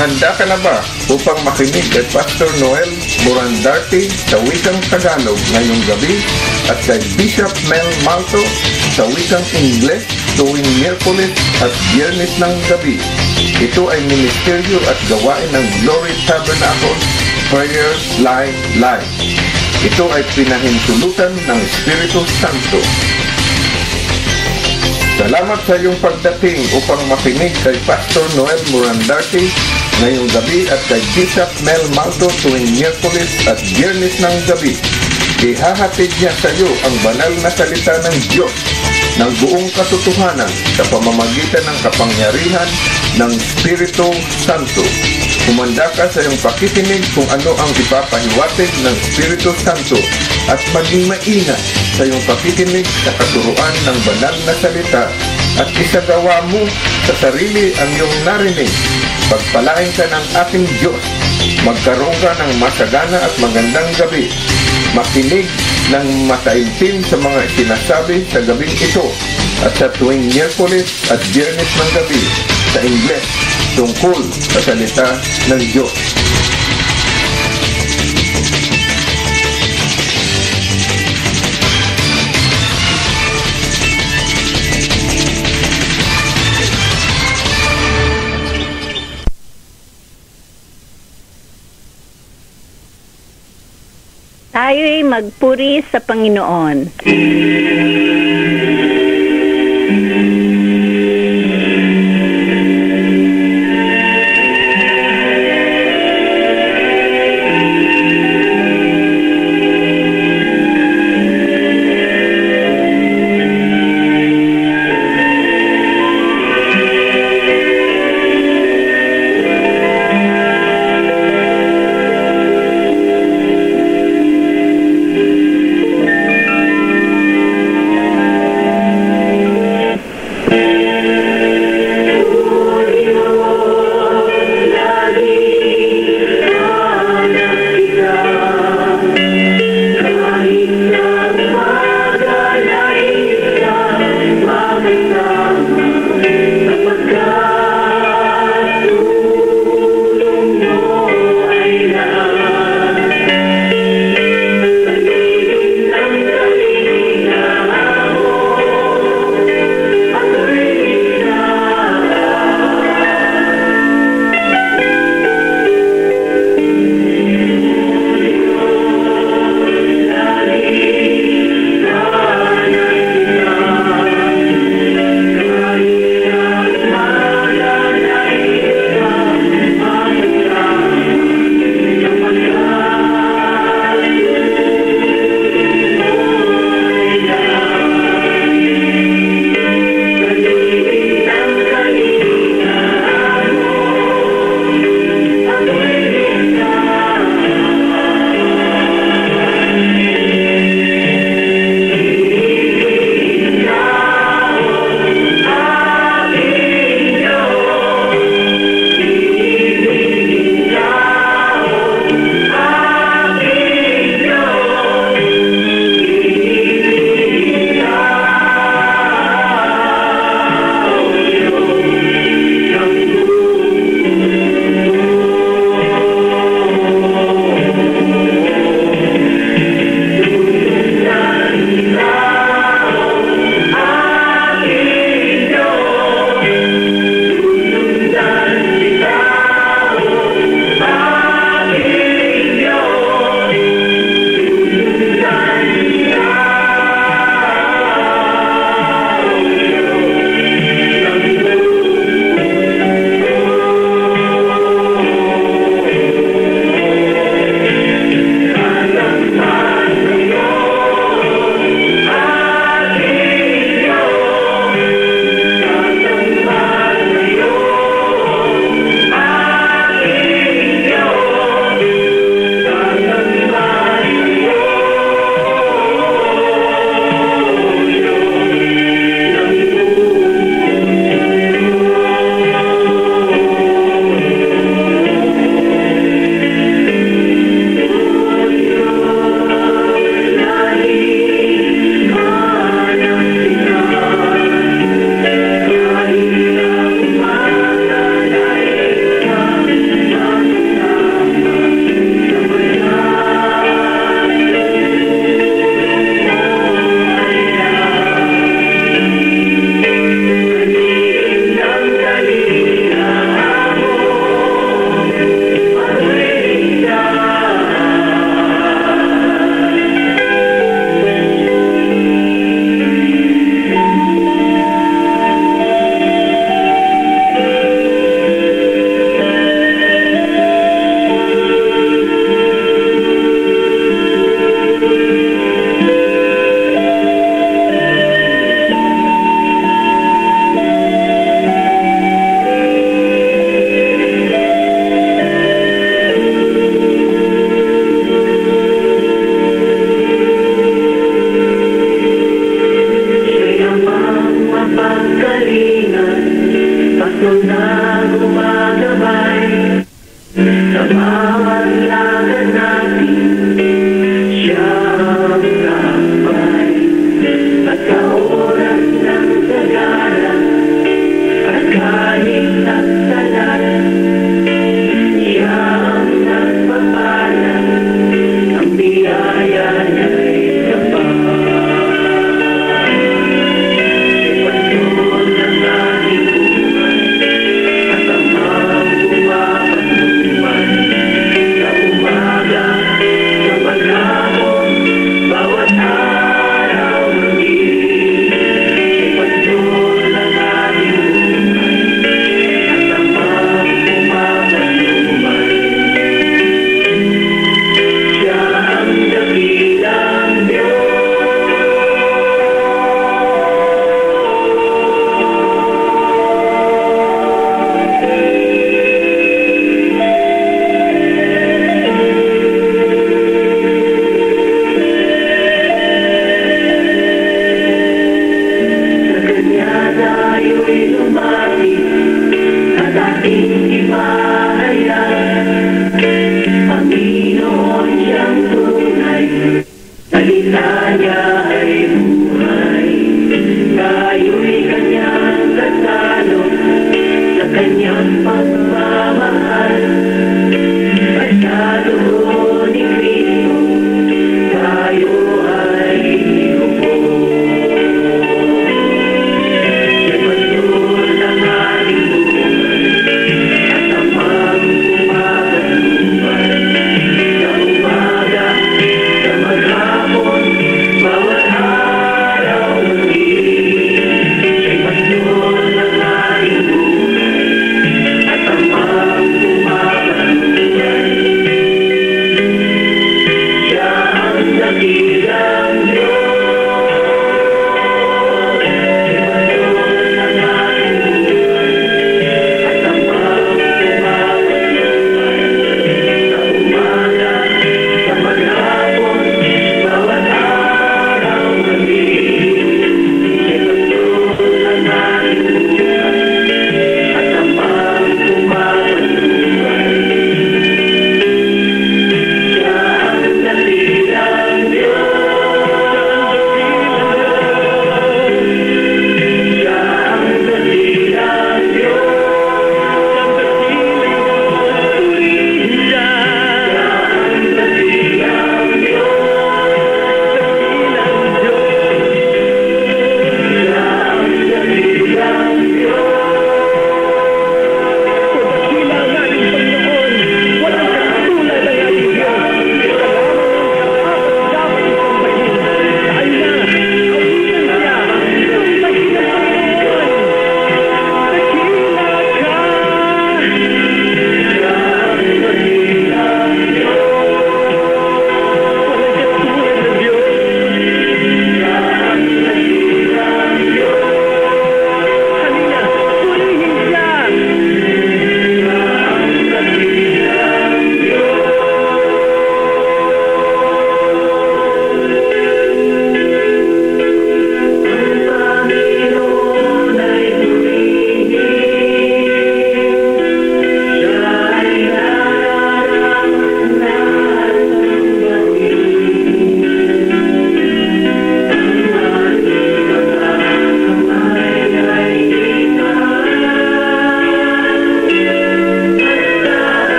Handa ka na ba upang makinig kay Pastor Noel Morandarte sa wikang Tagalog ngayong gabi at kay Bishop Mel Malto sa wikang Ingles tuwing Miyerkules at Biyernes ng gabi? Ito ay ministeryo at gawain ng Glory Tabernacle Prayer Live Live. Ito ay pinahintulutan ng Espiritu Santo. Salamat sa iyong pagdating upang makinig kay Pastor Noel Morandarte ngayong gabi at kay Bishop Mel Malto tuwing Miyerkules at Biyernes ng gabi. Ihahatid niya sa iyo ang banal na salita ng Diyos ng buong katotohanan sa pamamagitan ng kapangyarihan ng Espiritu Santo. Humanda ka sa iyong pakikinig kung ano ang ipapahiwatig ng Espiritu Santo at maging maingat sa iyong pakikinig sa katuruan ng banal na salita at isagawa mo sa sarili ang iyong narinig. Pagpalain ka ng ating Diyos. Magkaroon ka ng masagana at magandang gabi. Makinig ng mataimtim sa mga sinasabi sa gabing ito at sa tuwing Miyerkules at Biyernes ng gabi sa Ingles tungkol sa salita ng Diyos. Tayo'y magpuri sa Panginoon.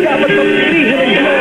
Dapat magpilihan ng Diyos.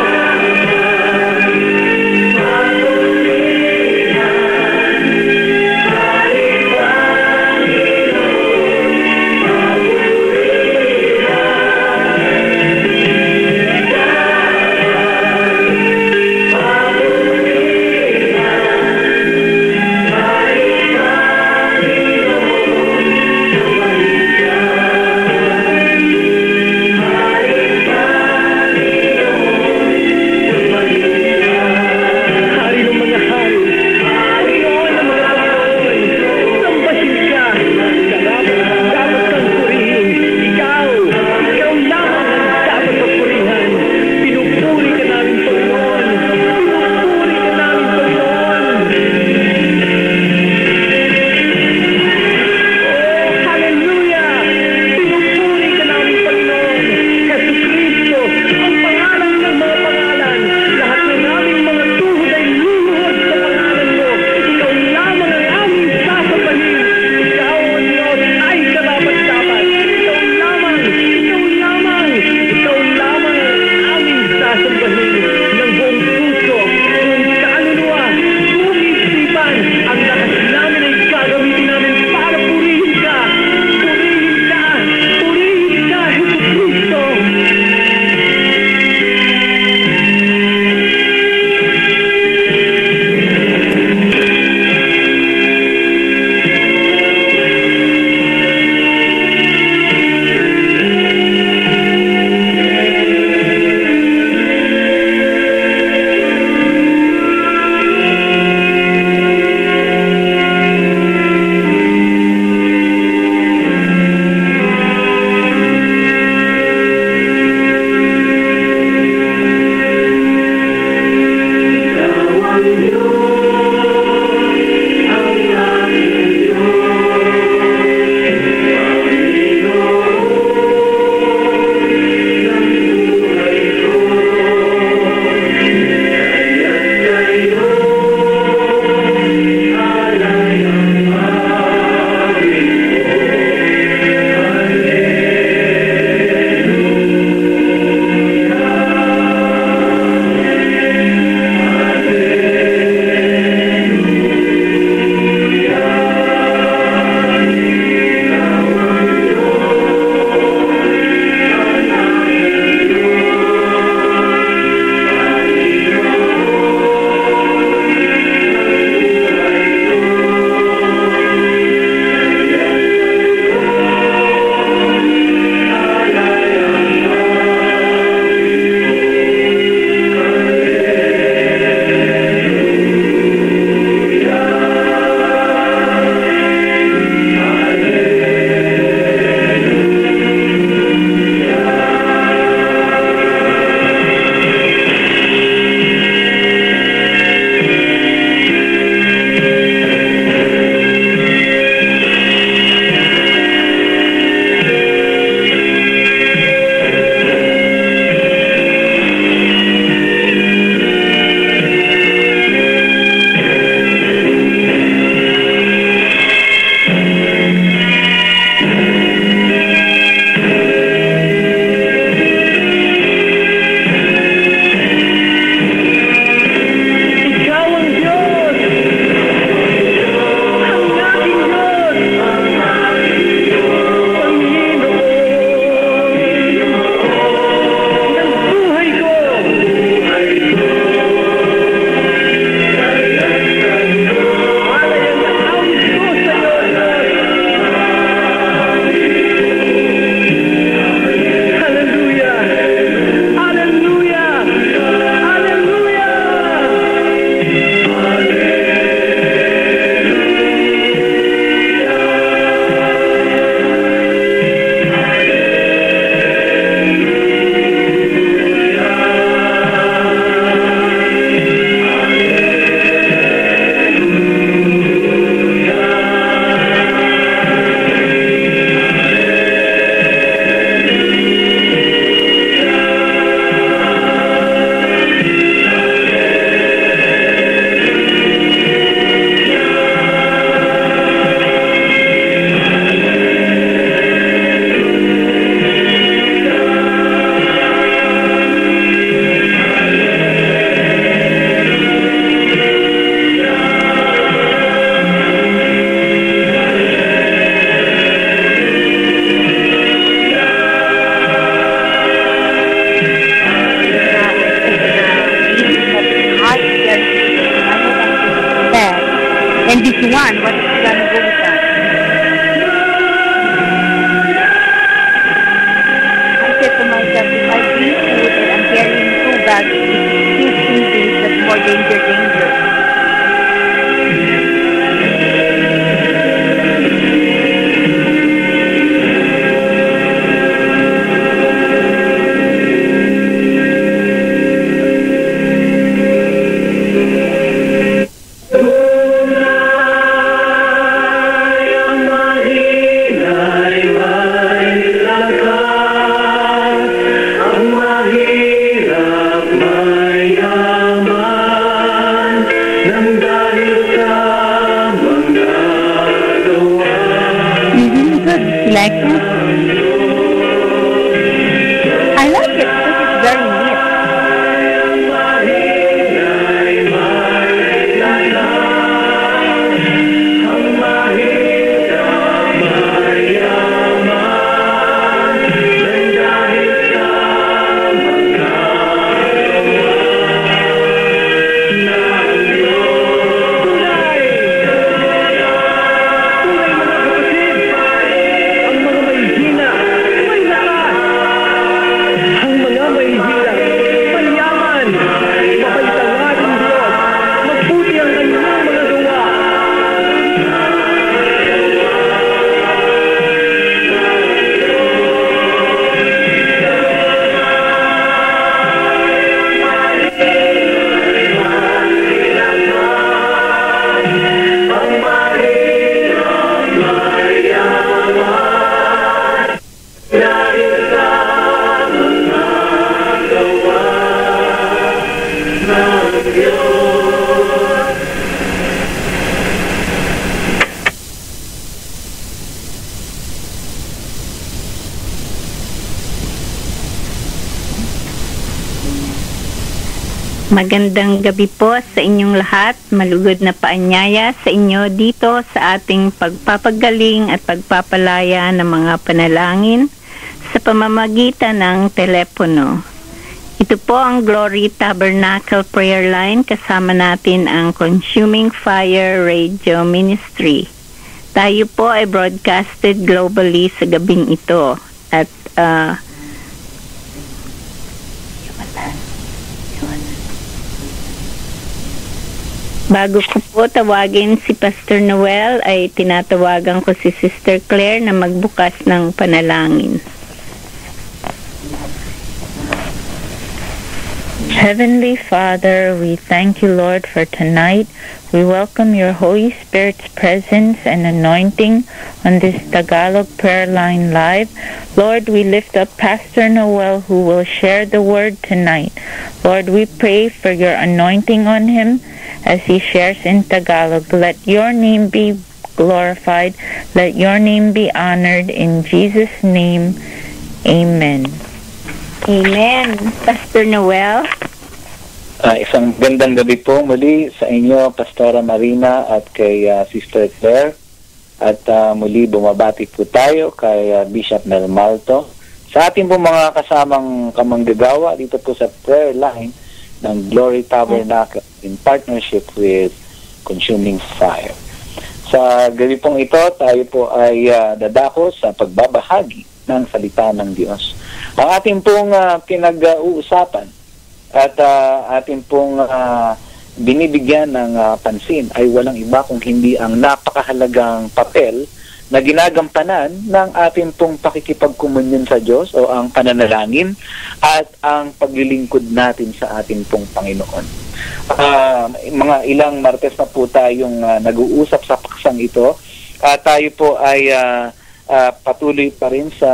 God is in that's more danger. Like it? I like it because it's very neat. Magandang gabi po sa inyong lahat. Malugod na paanyaya sa inyo dito sa ating pagpapagaling at pagpapalaya ng mga panalangin sa pamamagitan ng telepono. Ito po ang Glory Tabernacle Prayer Line. Kasama natin ang Consuming Fire Radio Ministry. Tayo po ay broadcasted globally sa gabing ito. At bago ko po tawagin si Pastor Noel, ay tinatawagan ko si Sister Claire na magbukas ng panalangin. Heavenly Father, we thank you, Lord, for tonight. We welcome your Holy Spirit's presence and anointing on this Tagalog Prayer Line Live. Lord, we lift up Pastor Noel, who will share the word tonight. Lord, we pray for your anointing on him as he shares in Tagalog. Let your name be glorified. Let your name be honored. In Jesus' name, amen. Amen. Pastor Noel. Isang gandang gabi po muli sa inyo, Pastora Marina at kay Sister Claire. At muli bumabati po tayo kay Bishop Mel Malto. Sa ating po mga kasamang kamanggagawa dito po sa prayer line ng Glory Tabernacle in partnership with Consuming Fire. Sa gabi pong ito, tayo po ay dadako sa pagbabahagi ng salita ng Diyos. Ang ating pong pinag-uusapan at ating pong binibigyan ng pansin ay walang iba kung hindi ang napakahalagang papel na ginagampanan ng ating pong pakikipagkomunyon sa Diyos o ang pananalangin at ang paglilingkod natin sa ating pong Panginoon. Mga ilang martes na po tayong nag-uusap sa paksang ito at tayo po ay patuloy pa rin sa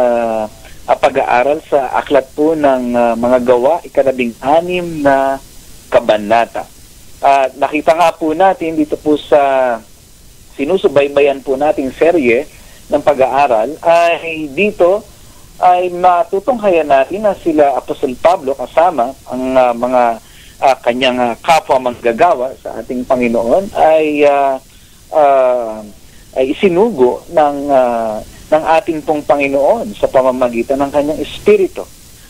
pag-aaral sa aklat po ng mga gawa, 16 na kabanata. Nakita nga po natin dito po sa sinusubaybayan po nating serye ng pag-aaral ay dito ay matutunghayan natin na sila Apostol Pablo kasama ang mga kanyang kapwa manggagawa sa ating Panginoon ay isinugo ng ating pong Panginoon sa pamamagitan ng kanyang Espiritu.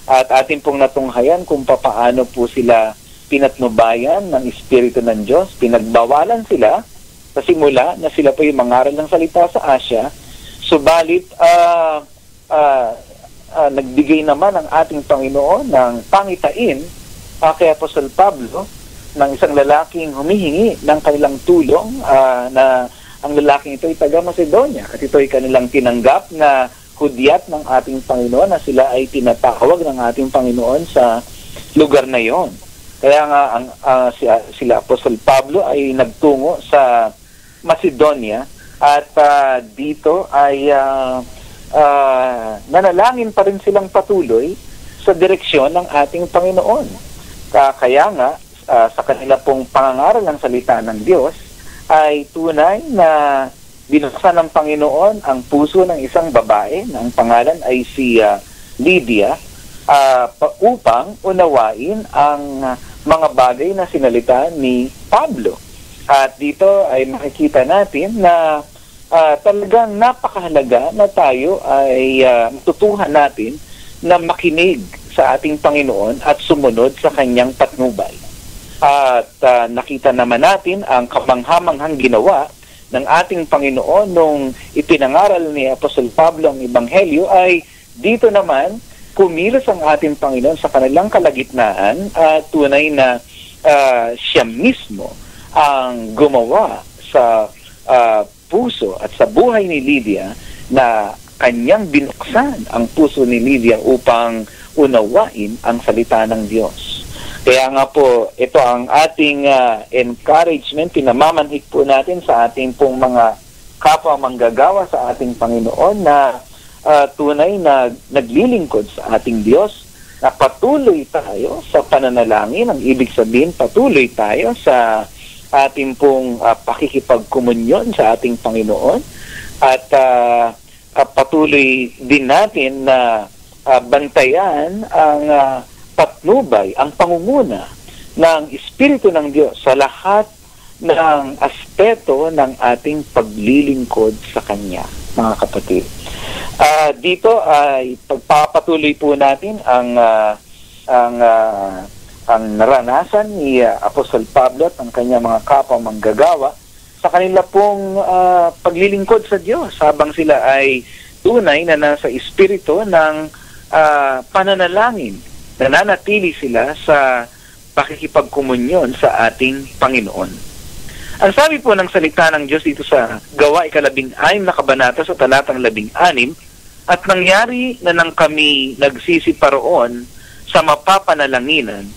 At ating pong natunghayan kung papaano po sila pinatnubayan ng Espiritu ng Diyos. Pinagbawalan sila sa simula na sila po yung mangaral ng salita sa Asia. Subalit, nagbigay naman ang ating Panginoon ng pangitain kay Apostol Pablo ng isang lalaking humihingi ng kanilang tulong na ang lalaking ito ay taga Macedonia at ito ay kanilang tinanggap na hudyat ng ating Panginoon na sila ay tinatawag ng ating Panginoon sa lugar na yon. Kaya nga sila Apostol Pablo ay nagtungo sa Macedonia at dito ay nanalangin pa rin silang patuloy sa direksyon ng ating Panginoon. Kaya nga sa kanila pong pangangaral ng salita ng Diyos ay tunay na binuksan ng Panginoon ang puso ng isang babae na ang pangalan ay si Lydia upang unawain ang mga bagay na sinalita ni Pablo. At dito ay makikita natin na talagang napakahalaga na tayo ay tutuhan natin na makinig sa ating Panginoon at sumunod sa kanyang patnubay. At nakita naman natin ang kamanghamanghang ginawa ng ating Panginoon nung ipinangaral ni Apostol Pablo ang Ebanghelyo ay dito naman kumilos ang ating Panginoon sa kanilang kalagitnaan at tunay na siya mismo ang gumawa sa puso at sa buhay ni Lydia na kanyang binuksan ang puso ni Lydia upang unawain ang salita ng Diyos. Kaya nga po, ito ang ating encouragement, pinamamanhik po natin sa ating pong mga kapwa manggagawa sa ating Panginoon na tunay na naglilingkod sa ating Diyos, na patuloy tayo sa pananalangin. Ang ibig sabihin, patuloy tayo sa ating pong pakikipagkomunyon sa ating Panginoon at patuloy din natin na bantayan ang patnubay, ang pangunguna ng Espiritu ng Diyos sa lahat ng aspeto ng ating paglilingkod sa Kanya, mga kapatid. Dito ay pagpapatuloy po natin ang naranasan ni Apostol Pablo at ang kanyang mga kapwa manggagawa sa kanila pong paglilingkod sa Diyos habang sila ay tunay na nasa espiritu ng pananalangin. Nananatili sila sa pakikipagkomunyon sa ating Panginoon. Ang sabi po ng salita ng Diyos dito sa Gawa 16 na kabanata sa talatang 16, at nangyari na nang kami nagsisiparoon sa mapapanalanginan,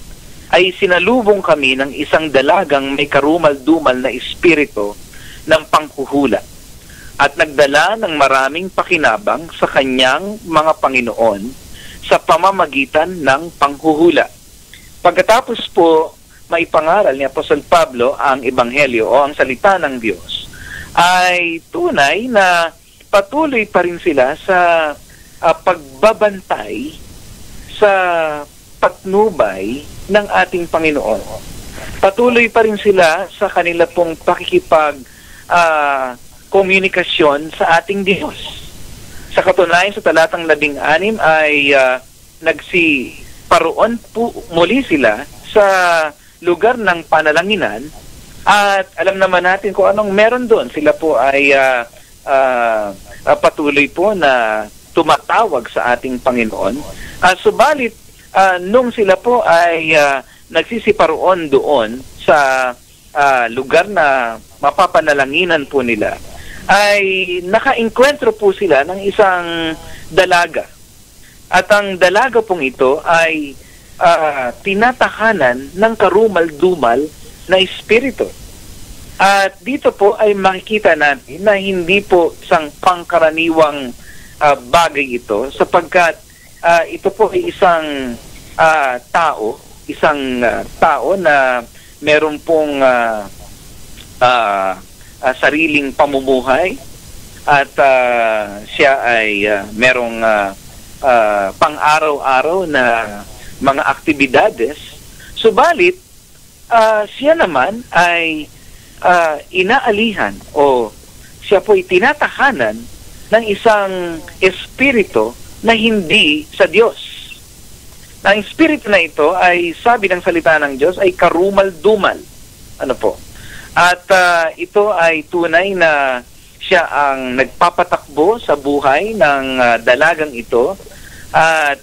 ay sinalubong kami ng isang dalagang may karumal-dumal na espiritu ng panghuhula at nagdala ng maraming pakinabang sa kanyang mga Panginoon sa pamamagitan ng panghuhula. Pagkatapos po maipangaral ni Apostol Pablo ang Ebanghelyo o ang salita ng Diyos, ay tunay na patuloy pa rin sila sa pagbabantay sa patnubay ng ating Panginoon. Patuloy pa rin sila sa kanila pong komunikasyon sa ating Diyos. Sa katunayan, sa talatang 16 ay nagsiparoon po muli sila sa lugar ng panalanginan at alam naman natin kung anong meron doon. Sila po ay patuloy po na tumatawag sa ating Panginoon. Subalit, nung sila po ay nagsisiparoon doon sa lugar na mapapanalanginan po nila, ay naka-enkwentro po sila ng isang dalaga. At ang dalaga pong ito ay tinatahanan ng karumal-dumal na espiritu. At dito po ay makikita natin na hindi po isang pangkaraniwang bagay ito sapagkat ito po ay isang tao na meron pong sariling pamumuhay at siya ay merong pang-araw-araw na mga aktibidades. Subalit, siya naman ay inaalihan o siya po ay tinatahanan ng isang espiritu na hindi sa Diyos. Ang espiritu na ito ay sabi ng salita ng Diyos ay karumal-dumal. Ano po? At ito ay tunay na siya ang nagpapatakbo sa buhay ng dalagang ito at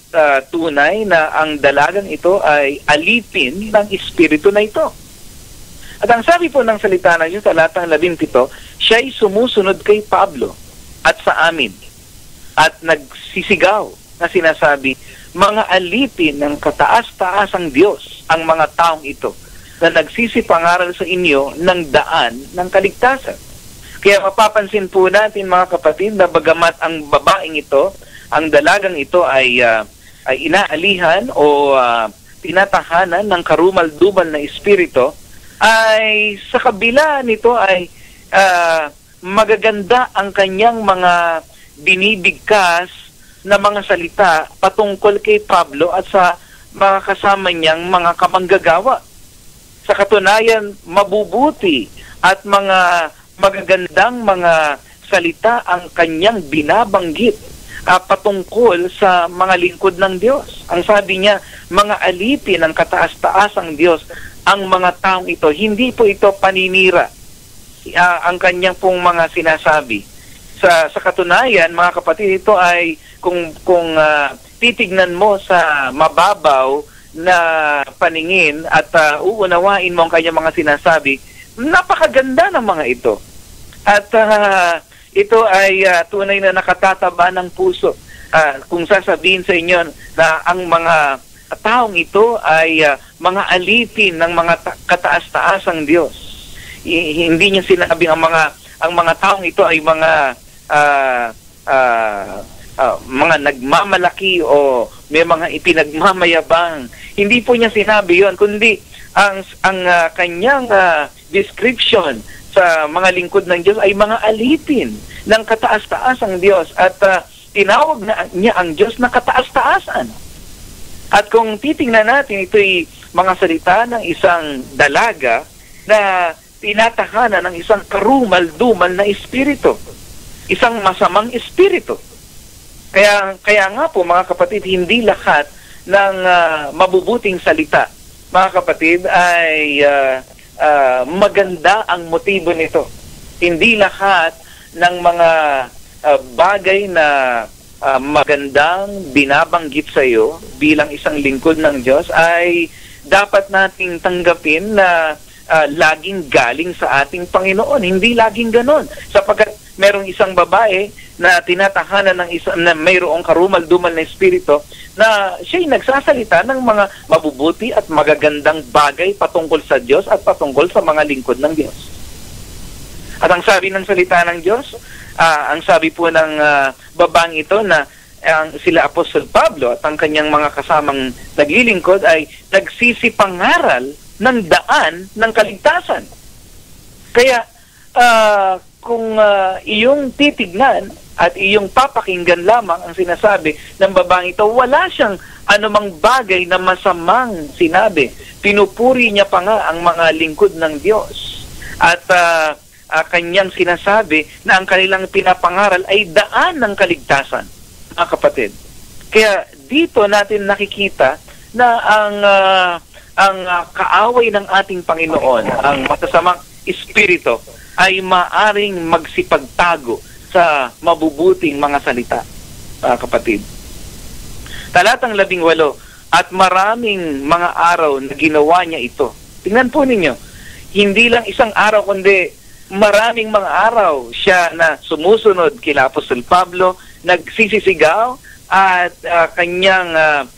tunay na ang dalagang ito ay alipin ng espiritu na ito. At ang sabi po ng salita ng Diyos sa talatang 17, siya'y sumusunod kay Pablo at sa amin at nagsisigaw na sinasabi, mga alipin ng kataas-taasang Diyos ang mga taong ito na nagsisipangaral sa inyo ng daan ng kaligtasan. Kaya mapapansin po natin mga kapatid na bagamat ang babaeng ito, ang dalagang ito ay inaalihan o tinatahanan ng karumal-dumal na espiritu, ay sa kabila nito ay magaganda ang kanyang mga binibigkas na mga salita patungkol kay Pablo at sa mga kasama niyang mga kamanggagawa. Sa katunayan, mabubuti at mga magagandang mga salita ang kanyang binabanggit patungkol sa mga lingkod ng Diyos. Ang sabi niya, mga alipin ng kataas-taasang Diyos ang mga taong ito. Hindi po ito paninira ang kanyang pong mga sinasabi. Sa katunayan, mga kapatid, ito ay kung titignan mo sa mababaw na paningin at uunawain mo ang kanyang mga sinasabi, napakaganda ng mga ito. At ito ay tunay na nakatataba ng puso. Kung sasabihin sa inyo na ang mga taong ito ay mga alipin ng mga kataas-taasang Diyos. Hindi niya sinabing ang mga taong ito ay mga nagmamalaki o may mga ipinagmamayabang. Hindi po niya sinabi yon, kundi ang kanyang description sa mga lingkod ng Diyos ay mga alipin ng kataas-taasang Diyos at tinawag niya ang Diyos na kataas-taasan. At kung titingnan natin, ito'y mga salita ng isang dalaga na tinatahanan ng isang karumal-dumal na espiritu, isang masamang espiritu. Kaya nga po mga kapatid, hindi lahat ng mabubuting salita, mga kapatid, ay maganda ang motibo nito. Hindi lahat ng mga bagay na magandang binabanggit sa iyo bilang isang lingkod ng Diyos ay dapat nating tanggapin na laging galing sa ating Panginoon. Hindi laging ganon. Sapagkat merong isang babae na tinatahanan ng na mayroong karumal-dumal na espiritu na siya'y nagsasalita ng mga mabubuti at magagandang bagay patungkol sa Diyos at patungkol sa mga lingkod ng Diyos. At ang sabi ng salita ng Diyos, ang sabi po ng babang ito na sila Apostol Pablo at ang kanyang mga kasamang naglilingkod ay nagsisipangaral ng daan ng kaligtasan. Kaya kung iyong titignan at iyong papakinggan lamang ang sinasabi ng babang ito, wala siyang anumang bagay na masamang sinabi. Pinupuri niya pa nga ang mga lingkod ng Diyos. At kanyang sinasabi na ang kanilang pinapangaral ay daan ng kaligtasan, mga kapatid. Kaya dito natin nakikita na ang kaaway ng ating Panginoon, ang masasamang espiritu, ay maaring magsipagtago sa mabubuting mga salita, mga kapatid. Talatang 18, at maraming mga araw na ginawa niya ito. Tingnan po ninyo, hindi lang isang araw, kundi maraming mga araw siya na sumusunod kila Apostol Pablo, nagsisisigaw at kanyang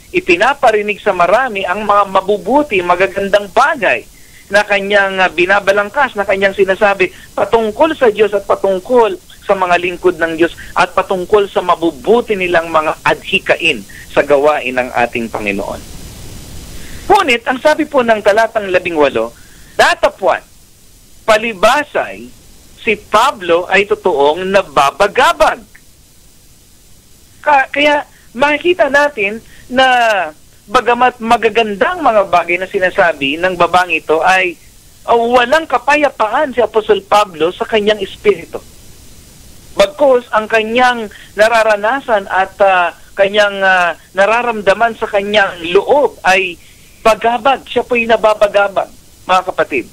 ipinaparinig sa marami ang mga mabubuti, magagandang bagay na kanyang binabalangkas, na kanyang sinasabi patungkol sa Diyos at patungkol sa mga lingkod ng Diyos at patungkol sa mabubuti nilang mga adhikain sa gawain ng ating Panginoon. Ngunit, ang sabi po ng talatang 18, datapwan, palibasay, si Pablo ay totoong nababagabag. Kaya makikita natin na bagamat magagandang mga bagay na sinasabi ng babang ito ay walang kapayapaan si Apostol Pablo sa kanyang espiritu. Bagkus ang kanyang nararanasan at kanyang nararamdaman sa kanyang loob ay bagabag. Siya po'y nababagabag, mga kapatid.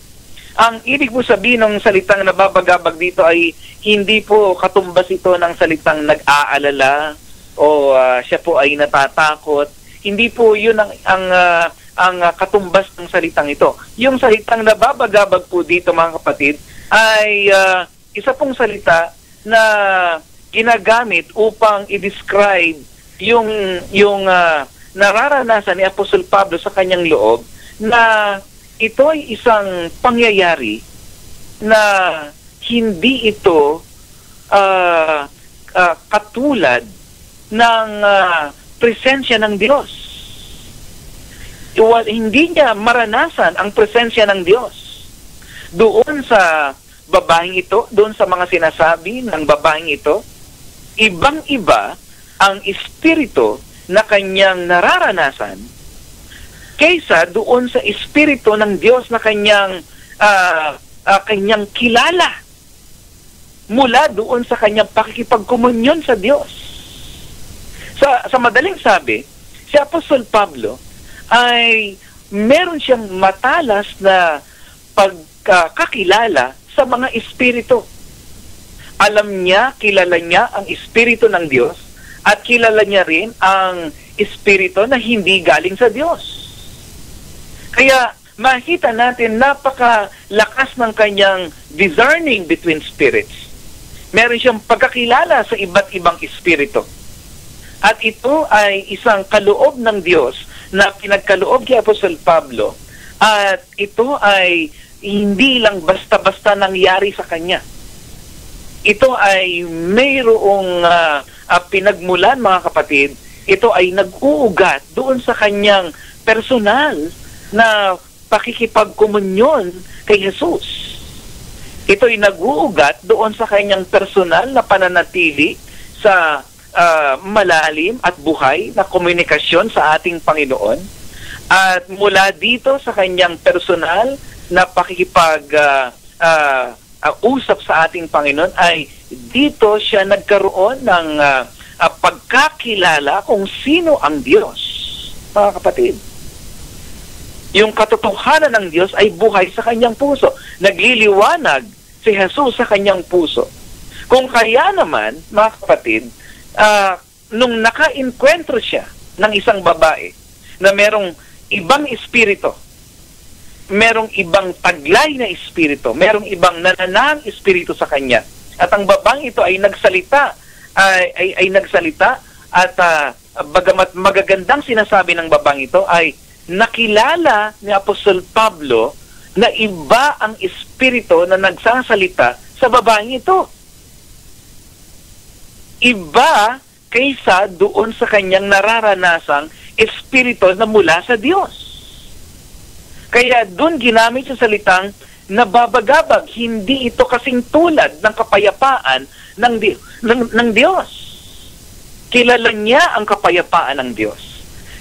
Ang ibig po sabihin ng salitang nababagabag dito ay hindi po katumbas ito ng salitang nag-aalala o siya po ay natatakot. Hindi po yun ang katumbas ng salitang ito. Yung salitang nababagabag po dito, mga kapatid, ay isa pong salita na ginagamit upang i-describe yung nararanasan ni Apostol Pablo sa kanyang loob, na ito ay isang pangyayari na hindi ito katulad ng presensya ng Diyos. Hindi niya maranasan ang presensya ng Diyos. Doon sa babaeng ito, doon sa mga sinasabi ng babaeng ito, ibang-iba ang espiritu na kanyang nararanasan kaysa doon sa espiritu ng Diyos na kanyang kilala mula doon sa kanyang pakikipagkomunyon sa Diyos. Sa madaling sabi, si Apostol Pablo ay meron siyang matalas na pagkakilala sa mga espiritu. Kilala niya ang espiritu ng Diyos at kilala niya rin ang espiritu na hindi galing sa Diyos. Kaya makita natin napakalakas ng kanyang discerning between spirits. Meron siyang pagkakilala sa iba't ibang espiritu. At ito ay isang kaloob ng Diyos na pinagkaloob kay Apostol Pablo. At ito ay hindi lang basta-basta nangyari sa kanya. Ito ay mayroong pinagmulan, mga kapatid. Ito ay nag-uugat doon sa kanyang personal na pakikipagkomunyon kay Jesus. Ito ay nag-uugat doon sa kanyang personal na pananatili sa malalim at buhay na komunikasyon sa ating Panginoon. At mula dito sa kanyang personal na pakikipag-usap sa ating Panginoon, ay dito siya nagkaroon ng pagkakilala kung sino ang Diyos. Mga kapatid, yung katotohanan ng Diyos ay buhay sa kanyang puso. Nagliliwanag si Jesus sa kanyang puso. Kung kaya naman, mga kapatid, nung naka-enkwentro siya ng isang babae na merong ibang espiritu, merong ibang taglay na espiritu, merong ibang nananang espiritu sa kanya, at ang babaeng ito ay nagsalita, ay nagsalita, at bagamat magagandang sinasabi ng babaeng ito, ay nakilala ni Apostol Pablo na iba ang espiritu na nagsasalita sa babaeng ito. Iba kaysa doon sa kanyang nararanasang espiritu na mula sa Diyos. Kaya doon ginamit sa salitang nababagabag. Hindi ito kasing tulad ng kapayapaan ng Diyos. Kilala niya ang kapayapaan ng Diyos.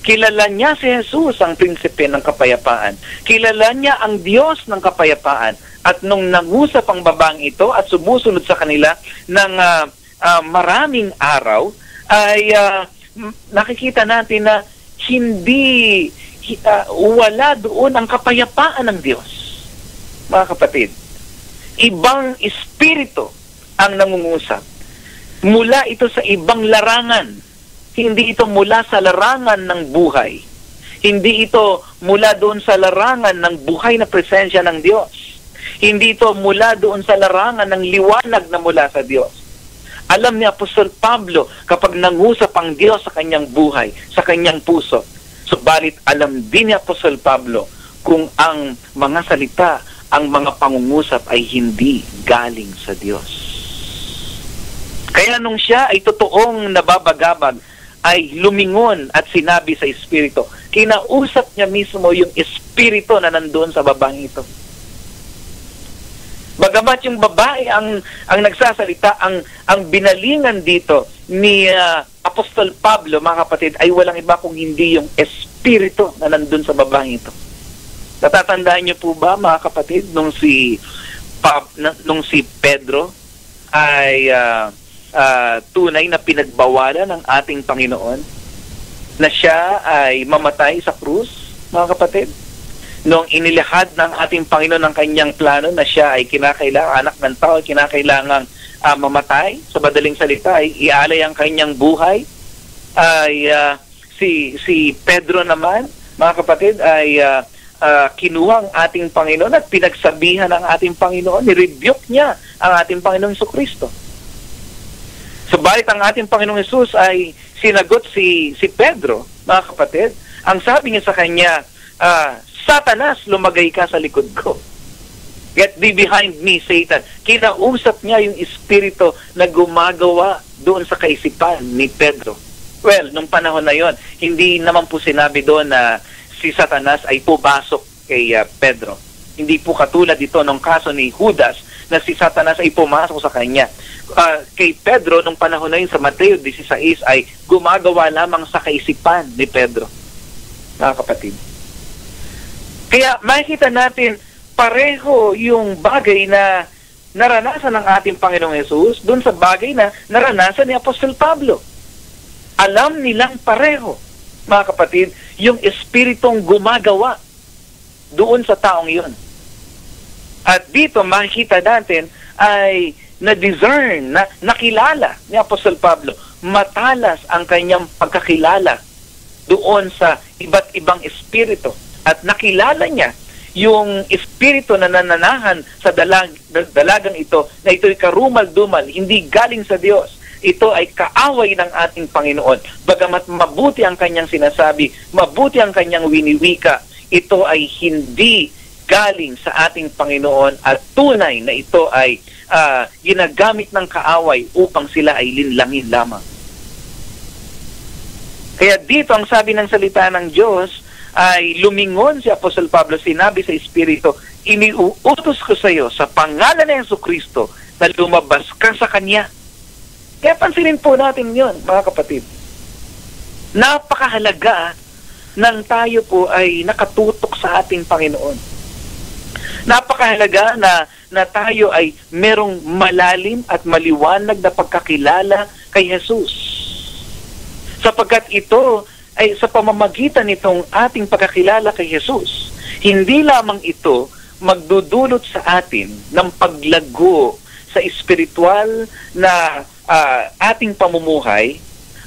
Kilala niya si Jesus, ang prinsipe ng kapayapaan. Kilala niya ang Diyos ng kapayapaan. At nung nangusap ang babaeng ito at sumusunod sa kanila ng maraming araw, ay nakikita natin na wala doon ang kapayapaan ng Diyos. Mga kapatid, ibang espiritu ang nangungusap. Mula ito sa ibang larangan. Hindi ito mula sa larangan ng buhay. Hindi ito mula doon sa larangan ng buhay na presensya ng Diyos. Hindi ito mula doon sa larangan ng liwanag na mula sa Diyos. Alam ni Apostol Pablo kapag nangusap ang Diyos sa kanyang buhay, sa kanyang puso. Subalit alam din ni Apostol Pablo kung ang mga salita, ang mga pangungusap ay hindi galing sa Diyos. Kaya nung siya ay totoong nababagabag, ay lumingon at sinabi sa espiritu, kinausap niya mismo yung espiritu na nandoon sa babaeng ito. Bagamat yung babae ang nagsasalita, ang binalingan dito ni Apostol Pablo, mga kapatid, ay walang iba kung hindi yung espiritu na nandun sa babaeng ito. Natatandaan niyo po ba, mga kapatid, nung si Pedro ay tunay na pinagbawalan ng ating Panginoon na siya ay mamatay sa krus, mga kapatid? Nung inilahad ng ating Panginoon ang kanyang plano na siya ay kinakailangan, anak ng tao, kinakailangang mamatay, sa madaling salita ay ialay ang kanyang buhay ay si Pedro naman, mga kapatid, ay kinuha ang ating Panginoon at pinagsabihan ang ating Panginoon, ni-rebuke niya ang ating Panginoong Jesucristo. Subalit ang ating Panginoong Jesus ay sinagot si Pedro, mga kapatid. Ang sabi niya sa kanya, Satanas, lumagay ka sa likod ko. Get thee behind me, Satan. Kinausap niya yung espiritu na gumagawa doon sa kaisipan ni Pedro. Well, nung panahon na yon, hindi naman po sinabi doon na si Satanas ay pumasok kay Pedro. Hindi po katulad dito nung kaso ni Judas na si Satanas ay pumasok sa kanya. Kay Pedro, nung panahon na yun sa Mateo 16 ay gumagawa lamang sa kaisipan ni Pedro. Mga kapatid. Kaya makikita natin pareho yung bagay na naranasan ng ating Panginoong Hesus doon sa bagay na naranasan ni Apostol Pablo. Alam nilang pareho, mga kapatid, yung espiritong gumagawa doon sa taong yun. At dito makikita natin ay na-discern, nakilala ni Apostol Pablo. Matalas ang kanyang pagkakilala doon sa iba't ibang espiritu. At nakilala niya yung espiritu na nananahan sa dalagang ito, na ito'y karumal-dumal, hindi galing sa Diyos. Ito ay kaaway ng ating Panginoon. Bagamat mabuti ang kanyang sinasabi, mabuti ang kanyang winiwika, ito ay hindi galing sa ating Panginoon at tunay na ito ay ginagamit ng kaaway upang sila ay linlangin lamang. Kaya dito ang sabi ng salita ng Diyos ay lumingon si Apostol Pablo, sinabi sa Espiritu, iniuutos ko sa iyo sa pangalan ng Jesucristo na lumabas ka sa Kanya. Kaya pansinin po natin yun, mga kapatid. Napakahalaga nang tayo po ay nakatutok sa ating Panginoon. Napakahalaga na tayo ay merong malalim at maliwanag na pagkakilala kay Jesus. Sapagkat ito ay sa pamamagitan nitong ating pagkakilala kay Jesus, hindi lamang ito magdudulot sa atin ng paglago sa espiritual na ating pamumuhay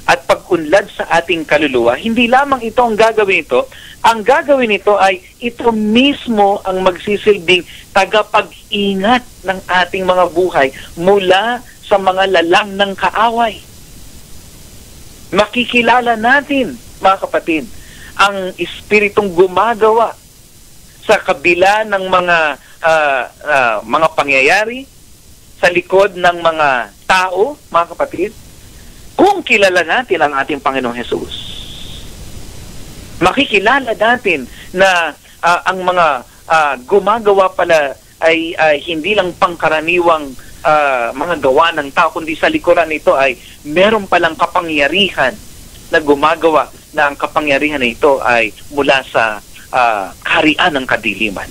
at pag-unlad sa ating kaluluwa. Hindi lamang ito ang gagawin ito. Ang gagawin ito ay ito mismo ang magsisilbing tagapag-ingat ng ating mga buhay mula sa mga lalang ng kaaway. Makikilala natin, mga kapatid, ang espiritong gumagawa sa kabila ng mga pangyayari sa likod ng mga tao, mga kapatid, kung kilala natin ang ating Panginoong Hesus. Makikilala natin na ang mga gumagawa pala ay hindi lang pangkaraniwang mga gawa ng tao, kundi sa likuran nito ay meron palang kapangyarihan na gumagawa na ang kapangyarihan na ito ay mula sa kaharian ng kadiliman.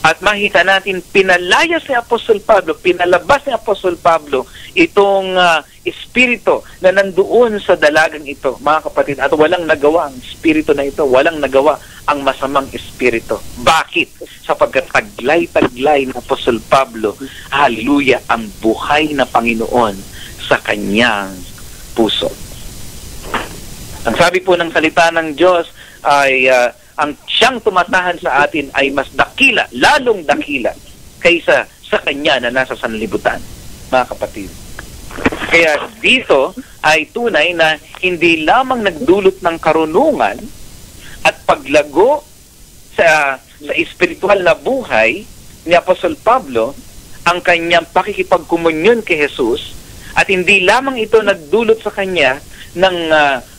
At makita natin, pinalayas ni Apostol Pablo, pinalabas ni Apostol Pablo itong espiritu na nandoon sa dalagang ito, mga kapatid, at walang nagawa ang espiritu na ito, walang nagawa ang masamang espiritu. Bakit? Sapagkat taglay-taglay ni Apostol Pablo, haleluya, ang buhay na Panginoon sa kanyang puso. Ang sabi po ng salita ng Diyos ay ang siyang tumatahan sa atin ay mas dakila, lalong dakila kaysa sa kanya na nasa sanlibutan, mga kapatid. Kaya dito ay tunay na hindi lamang nagdulot ng karunungan at paglago sa espiritual na buhay ni Apostol Pablo ang kanyang pakikipagkomunyon kay Jesus, at hindi lamang ito nagdulot sa kanya ng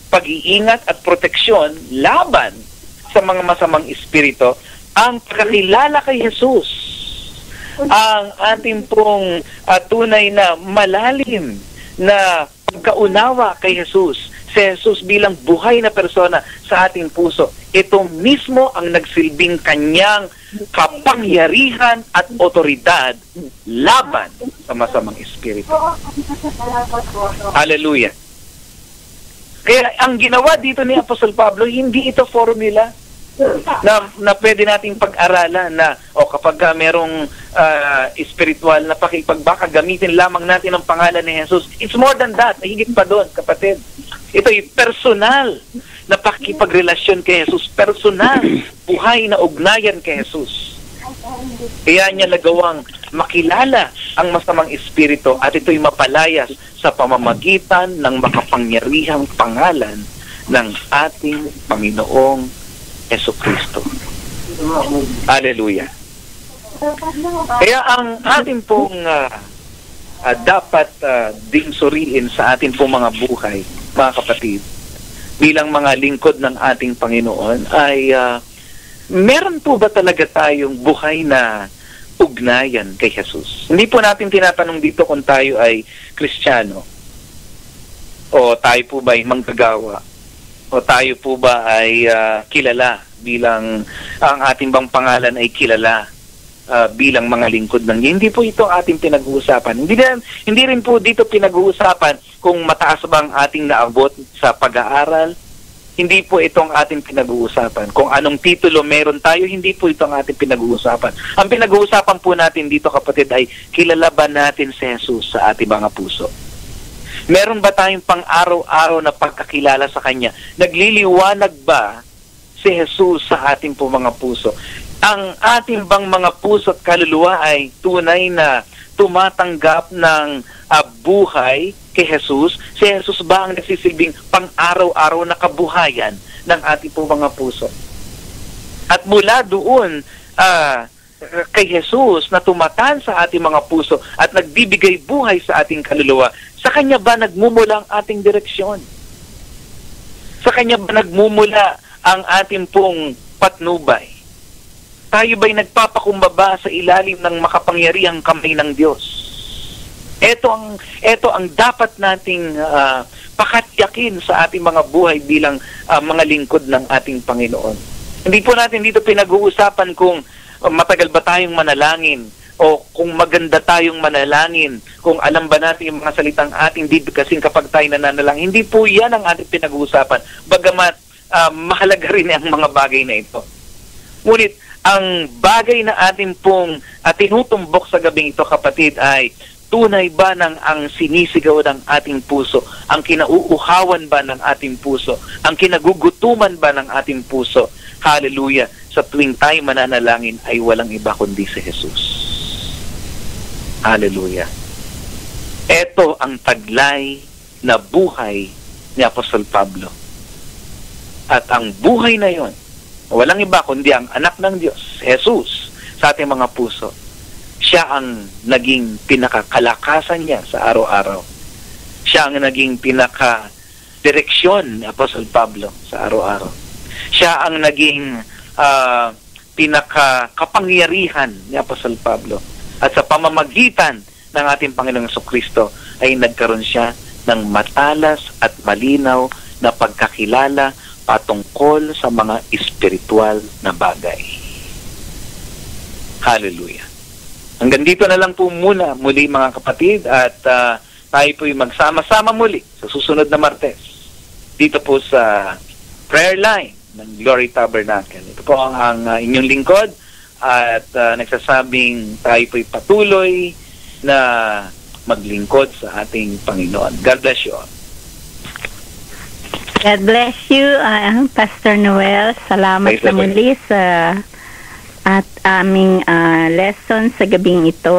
pag-iingat at proteksyon laban sa mga masamang espiritu, ang pagkakilala kay Jesus, ang ating pong tunay na malalim na pagkaunawa kay Jesus, si Jesus bilang buhay na persona sa ating puso, ito mismo ang nagsilbing kanyang kapangyarihan at otoridad laban sa masamang espiritu. Hallelujah. Kaya ang ginawa dito ni Apostol Pablo, hindi ito formula, na pwede nating pag-aralan na kapag merong spiritual na pakipagbaka, gamitin lamang natin ang pangalan ni Jesus. It's more than that. Higit pa doon, kapatid. Ito ay personal na pakipagrelasyon kay Jesus. Personal, buhay na ugnayan kay Jesus. Kaya niya nagawang makilala ang masamang espiritu at ito'y mapalayas sa pamamagitan ng makapangyarihang pangalan ng ating Panginoong Jesucristo. Hallelujah. Kaya ang ating pong dapat ding suriin sa ating pong mga buhay, mga kapatid, bilang mga lingkod ng ating Panginoon ay meron po ba talaga tayong buhay na ugnayan kay Jesus? Hindi po natin tinatanong dito kung tayo ay Kristiyano o tayo po ba ay manggagawa o tayo po ba ay kilala bilang ang ating bang pangalan ay kilala bilang mga lingkod ng Diyos. Hindi po ito ating pinag-uusapan. Hindi rin po dito pinag-uusapan kung mataas bang ating naabot sa pag-aaral. Hindi po itong ating pinag-uusapan. Kung anong titulo meron tayo, hindi po itong ating pinag-uusapan. Ang pinag-uusapan po natin dito, kapatid, ay kilala ba natin si Jesus sa ating mga puso? Meron ba tayong pang-araw-araw na pagkakilala sa Kanya? Nagliliwanag ba si Jesus sa ating po mga puso? Ang ating bang mga puso at kaluluwa ay tunay na tumatanggap ng buhay kay Jesus? Si Jesus ba ang nagsisilbing pang-araw-araw na kabuhayan ng ating po mga puso? At mula doon kay Jesus na tumatan sa ating mga puso at nagbibigay buhay sa ating kaluluwa, sa Kanya ba nagmumula ang ating direksyon? Sa Kanya ba nagmumula ang ating pong patnubay? Tayo ba'y nagpapakumbaba sa ilalim ng makapangyarihang kamay ng Diyos? Ito ang dapat nating pakatyakin sa ating mga buhay bilang mga lingkod ng ating Panginoon. Hindi po natin dito pinag-uusapan kung matagal ba tayong manalangin o kung maganda tayong manalangin, kung alam ba natin yung mga salitang ating bibigkasin kapag tayo nananalangin. Hindi po yan ang ating pinag-uusapan. Bagamat mahalaga rin ang mga bagay na ito. Ngunit ang bagay na ating pong tinutumbok sa gabing ito, kapatid, ay tunay ba ng ang sinisigaw ng ating puso, ang kinauuhawan ba ng ating puso, ang kinagugutuman ba ng ating puso? Hallelujah! Sa tuwing tayo mananalangin ay walang iba kundi si Jesus. Hallelujah! Ito ang taglay na buhay ni Apostol Pablo. At ang buhay na yon, walang iba kundi ang anak ng Diyos, Jesus, sa ating mga puso. Siya ang naging pinakakalakasan niya sa araw-araw. Siya ang naging pinaka-direksyon ni Apostol Pablo sa araw-araw. Siya ang naging pinaka-kapangyarihan ni Apostol Pablo. At sa pamamagitan ng ating Panginoong Jesucristo ay nagkaroon siya ng matalas at malinaw na pagkakilala patungkol sa mga espiritual na bagay. Hallelujah. Hanggang dito na lang po muna muli, mga kapatid, at tayo po'y magsama-sama muli sa susunod na Martes dito po sa prayer line ng Glory Tabernacle. Ito po ang inyong lingkod at nagsasabing tayo po'y patuloy na maglingkod sa ating Panginoon. God bless you all. God bless you, Pastor Noel. Salamat na muli sa aming lesson sa gabing ito.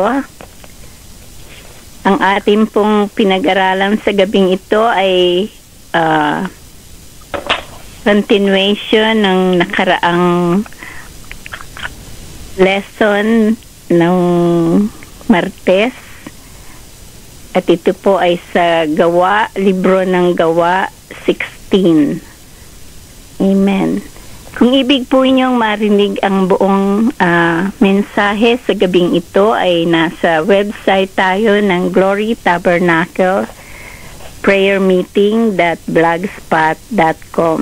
Ang ating pong pinag-aralan sa gabing ito ay continuation ng nakaraang lesson ng Martes. At ito po ay sa Gawa, libro ng Gawa 16. Amen. Kung ibig po inyong marinig ang buong mensahe sa gabing ito ay nasa website tayo ng Glory Tabernacle prayermeeting.blogspot.com.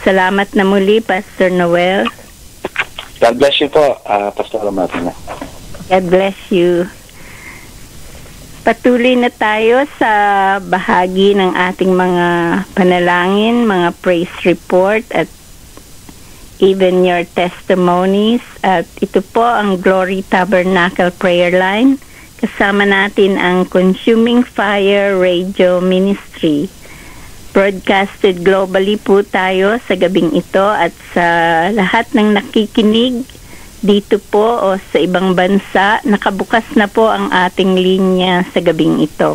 Salamat na muli, Pastor Noel. God bless you po, Pastor Martina. God bless you. Patuloy na tayo sa bahagi ng ating mga panalangin, mga praise report at even your testimonies. At ito po ang Glory Tabernacle Prayer Line. Kasama natin ang Consuming Fire Radio Ministry. Broadcasted globally po tayo sa gabing ito at sa lahat ng nakikinig dito po o sa ibang bansa, nakabukas na po ang ating linya sa gabing ito.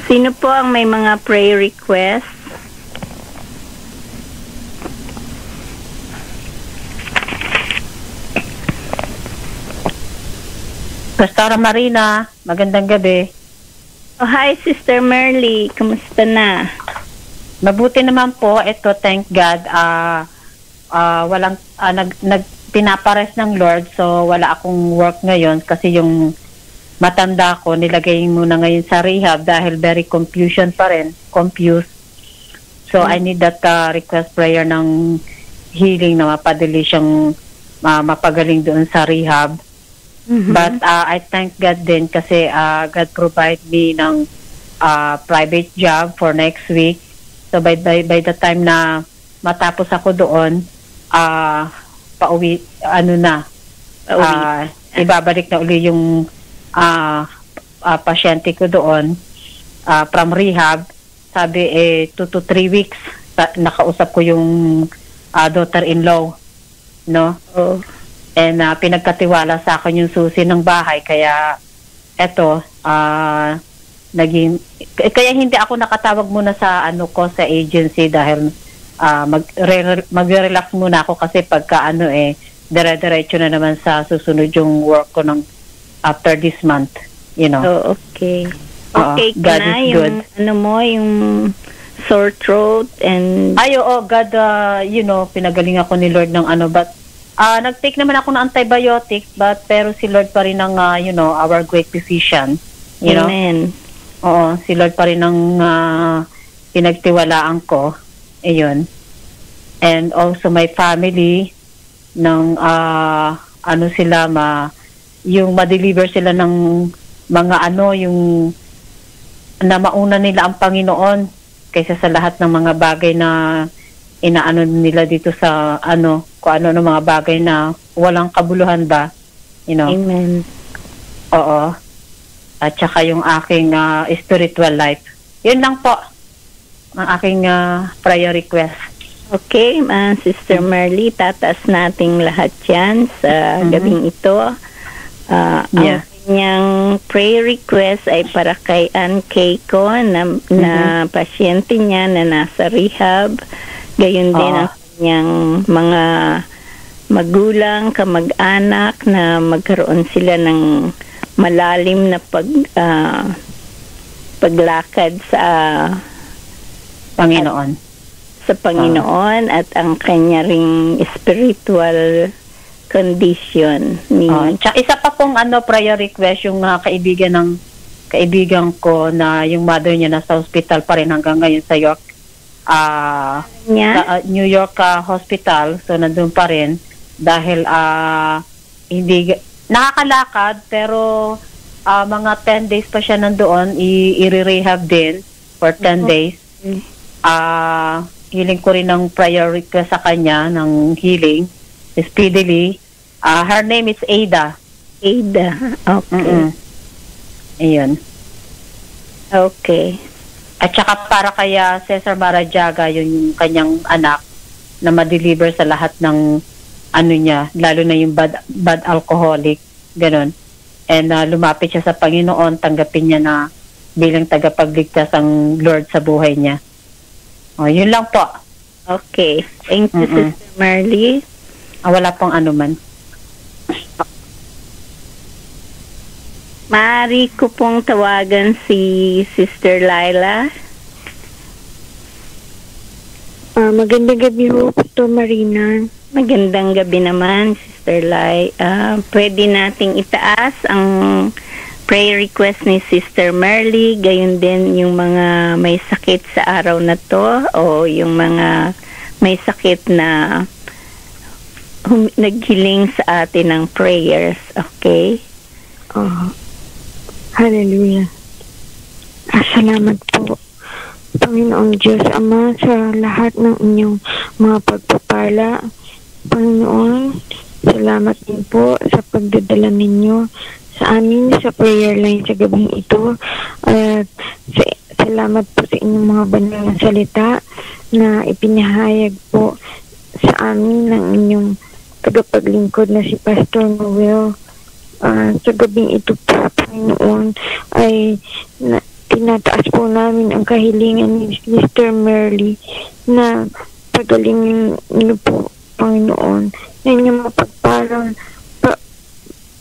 Sino po ang may mga prayer requests? Pastora Marina, magandang gabi. Oh, hi Sister Merly, kamusta na? Mabuti naman po. Ito, thank God. Walang pinapares ng Lord, so wala akong work ngayon kasi yung matanda ko nilagay muna ngayon sa rehab dahil very confused. So I need that request prayer ng healing na mapadali siyang mapagaling doon sa rehab. Mm-hmm. But I thank God din kasi God provide me ng private job for next week. So by the time na matapos ako doon, pauwi, ibabalik na uli yung pasyente ko doon from rehab. Sabi 2 to 3 weeks nakausap ko yung daughter-in-law, no? Oh. And pinagkatiwala sa akin yung susi ng bahay, kaya eto kaya hindi ako nakatawag muna sa sa agency dahil mag-relax muna ako kasi pagka dire-diretso na naman sa susunod yung work ko ng after this month, you know. Oh, okay. Okay, God is good. Yung sore throat and... God, pinagaling ako ni Lord ng but nag-take naman ako ng antibiotics, pero si Lord pa rin ang, our great physician. You Amen. Know? Oo, si Lord pa rin ang pinagtiwalaan ko. Ayun. And also my family, ng yung ma-deliver sila ng mga yung na mauna nila ang Panginoon kaysa sa lahat ng mga bagay na inaano nila dito sa kung ano ng mga bagay na walang kabuluhan ba, you know. Amen. Oo. At saka yung aking spiritual life. Yun lang po ang aking prayer request. Okay, Sister Merly, tataas nating lahat yan sa gabing ito. Ang kanyang prayer request ay para kay Ann Keiko na pasyente niya na nasa rehab. Gayon din ang kanyang mga magulang, kamag-anak na magkaroon sila ng malalim na paglakad sa Panginoon. At ang kanya ring spiritual condition. Tsaka isa pa pong prayer request yung kaibigan ko na yung mother niya nasa hospital pa rin hanggang ngayon sa York. New York hospital, so nandun pa rin dahil hindi nakakalakad pero mga 10 days pa siya nandoon, i-rehab din for 10 days. Hiling ko rin ng prayer request sa kanya ng healing speedily. Her name is Ada. Okay. Ayun. Okay. At saka para kaya Cesar Maradiaga, yung kanyang anak na ma-deliver sa lahat ng niya, lalo na yung bad alcoholic, ganun. And lumapit siya sa Panginoon, tanggapin niya na bilang tagapagligtas ang Lord sa buhay niya. Yun lang po. Okay. Thank you, Sister Merly. Wala pong anuman. Maaari ko pong tawagan si Sister Laila. Magandang gabi ho, Pastor Marina. Magandang gabi naman, Sister Lai. Pwede nating itaas ang prayer request ni Sister Merly, gayon din yung mga may sakit sa araw na to o yung mga may sakit na naghiling sa atin ng prayers. Okay? Hallelujah. Salamat po, Panginoong Diyos Ama, sa lahat ng inyong mga pagpapala. Panginoon, salamat din po sa pagdadala ninyo sa amin sa prayer line sa gabing ito. At salamat po sa inyong mga banal na salita na ipinahayag po sa amin ng inyong tagapaglingkod na si Pastor Noel. Sa gabing ito po, Panginoon, ay tinataas po namin ang kahilingan ni Mr. Merly na pagalingin niyo po, Panginoon, na inyong mapagpalang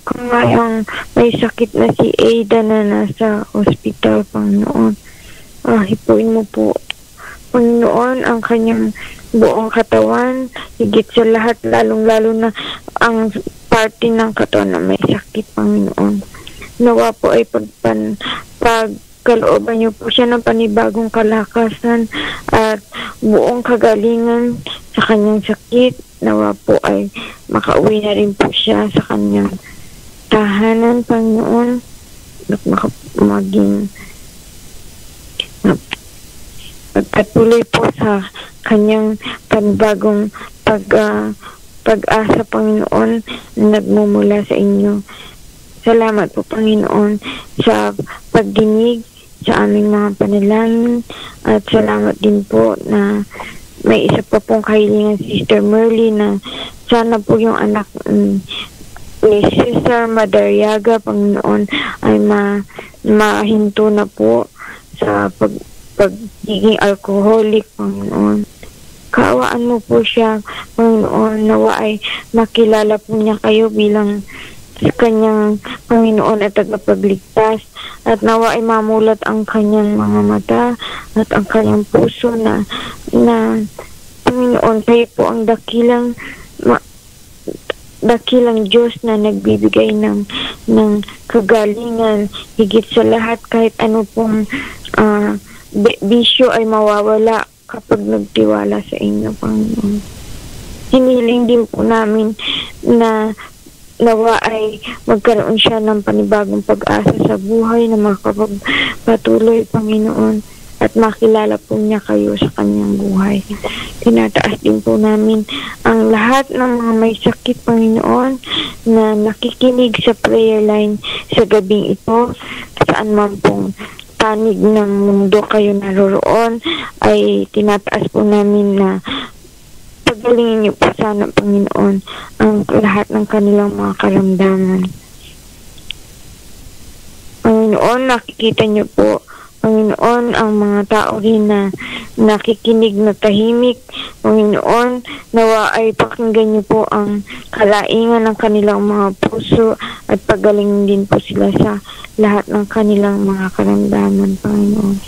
kung ngayong may sakit na si Ada na nasa hospital, Panginoon. Hipuin mo po, Panginoon, ang kanyang buong katawan, higit sa lahat, lalong-lalo na ang parte ng katawan na may sakit, Panginoon. Nawa po ay pagkalooban niyo po siya ng panibagong kalakasan at buong kagalingan sa kanyang sakit. Nawa po ay makauwi na rin po siya sa kanyang tahanan, Panginoon, at maging pagpatuloy po sa kanyang panibagong pag-asa, Panginoon, na nagmumula sa inyo. Salamat po, Panginoon, sa pagdinig sa aming mga panalangin, at salamat din po na may isa pa pong kahilingan si Sister Merly na sana po yung anak ni Sister Madariaga, Panginoon, ay mahinto na po sa pagiging alcoholic, Panginoon. Kaawaan mo po siya, Panginoon, nawa ay makilala po niya kayo bilang sa kanyang Panginoon at tagapagligtas, at nawa ay mamulat ang kanyang mga mata at ang kanyang puso na Panginoon, kayo po ang dakilang Diyos na nagbibigay ng kagalingan. Higit sa lahat, kahit ano pong bisyo ay mawawala kapag nagtiwala sa inyo, Panginoon. Hinihiling din po namin na nawa ay magkaroon siya ng panibagong pag-asa sa buhay na makapagpatuloy, Panginoon, at makilala po niya kayo sa kanyang buhay. Tinataas din po namin ang lahat ng mga may sakit, Panginoon, na nakikinig sa prayer line sa gabing ito, saan man pong panig ng mundo kayo naroroon, ay tinataas po namin na pagalingin niyo po sana, Panginoon, ang lahat ng kanilang mga karamdaman. Panginoon, nakikita niyo po, Panginoon, ang mga tao rin na nakikinig na tahimik. Panginoon, nawa ay pakinggan niyo po ang kalaingan ng kanilang mga puso at pagalingin din po sila sa lahat ng kanilang mga karamdaman, Panginoon.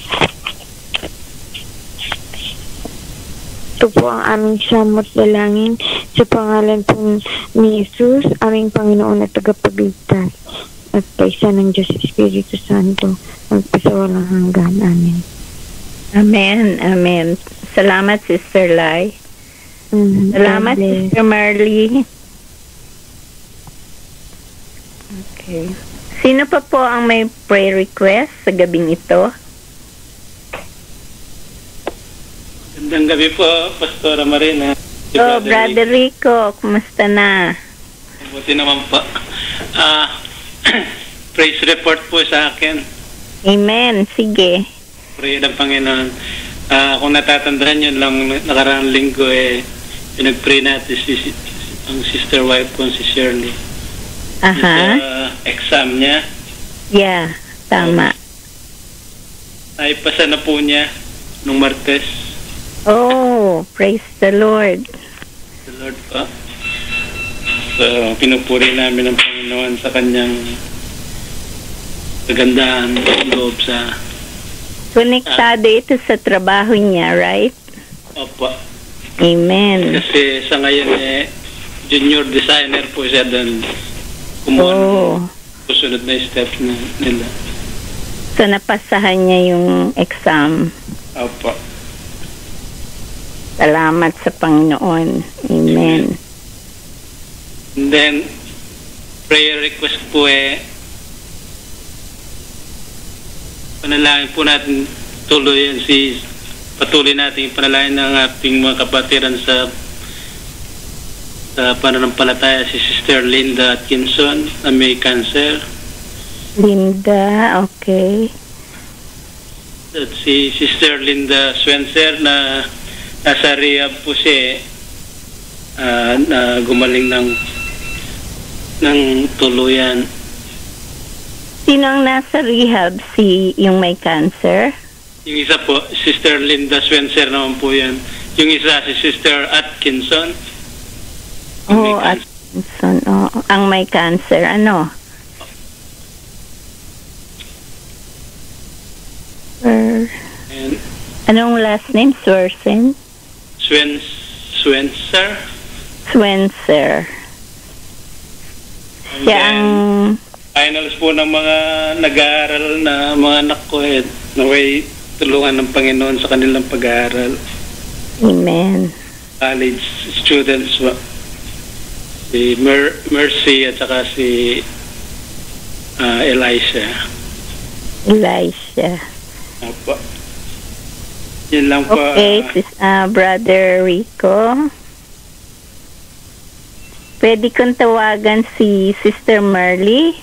Ito po ang aming samot dalangin sa pangalan po ni Jesus, aming Panginoon at tagapagligtas, at kaisa ng Diyos Espiritu Santo, magpasawalang hanggan. Amen. Amen. Amen. Salamat, Sister Lai. Salamat, Sister Merly. Okay. Sino pa po ang may prayer request sa gabing ito? Gandang gabi po, Pastora Marina. Brother Rico, kumusta na? Buti naman po. Praise report po sa akin. Amen. Sige. Pray ng Panginoon. Kung natatandaan nyo lang, nakaraang linggo pinag-pray natin ang sister wife ko, si Shirley. Aha. Exam niya. Yeah, tama. Ay pasa na po niya nung Martes. Oh, praise the Lord. The Lord po. So, pinupuri namin ang Panginoon sa kanyang kagandahan loob sa... Konektado ito sa trabaho niya, right? Opo. Amen. Kasi sa ngayon junior designer po siya doon. Kumuha ng susunod na steps nila. So, napasahan niya yung exam. Opo. Salamat sa Panginoon. Amen. And then, prayer request po panalangin po natin tuloy si patuloy natin panalangin ng ating mga kapatiran sa pananampalataya, si Sister Linda Atkinson na may cancer. Linda, okay. At si Sister Linda Swenser na nasa rehab po siya, na gumaling ng tuluyan. Sino ang nasa rehab? Yung may cancer? Yung isa po, Sister Linda Swenser naman po yan. Yung isa, si Sister Atkinson. Atkinson. Oh, ang may cancer. Ano? And anong last name? Swenser? Swenser. Siya ang... Finals po ng mga nag-aaral na mga anak ko naway tulungan ng Panginoon sa kanilang pag-aaral. Amen. College students, si Mercy at saka si Elisha. Apo. Yun lang po. Okay, Brother Rico. Pwede kong tawagan si Sister Marley.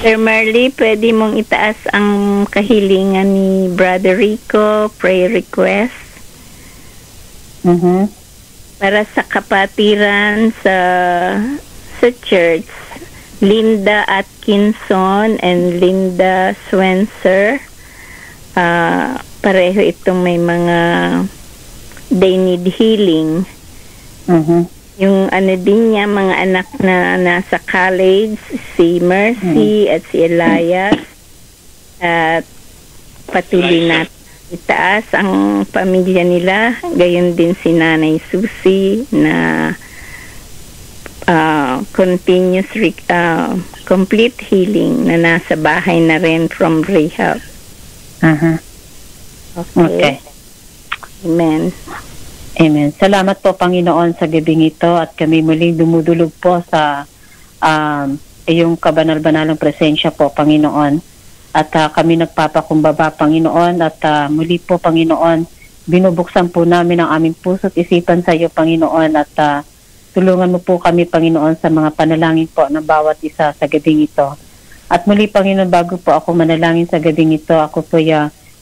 Sister Marley, pwede mong itaas ang kahilingan ni Brother Rico, prayer request. Para sa kapatiran sa church, Linda Atkinson and Linda Swenser. Pareho itong may mga they need healing. Yung din niya, mga anak na nasa college, si Mercy at si Elias. At patuloy natin itaas ang pamilya nila. Gayon din si Nanay Susie na complete healing na nasa bahay na rin from rehab. Okay. Amen. Amen. Salamat po, Panginoon, sa gabing ito at kami muling dumudulog po sa iyong kabanal-banalang presensya po, Panginoon. At kami nagpapakumbaba, Panginoon, at muli po, Panginoon, binubuksan po namin ang aming puso't isipan sa iyo, Panginoon, at tulungan mo po kami, Panginoon, sa mga panalangin po ng bawat isa sa gabing ito. At muli, Panginoon, bago po ako manalangin sa gabing ito, ako po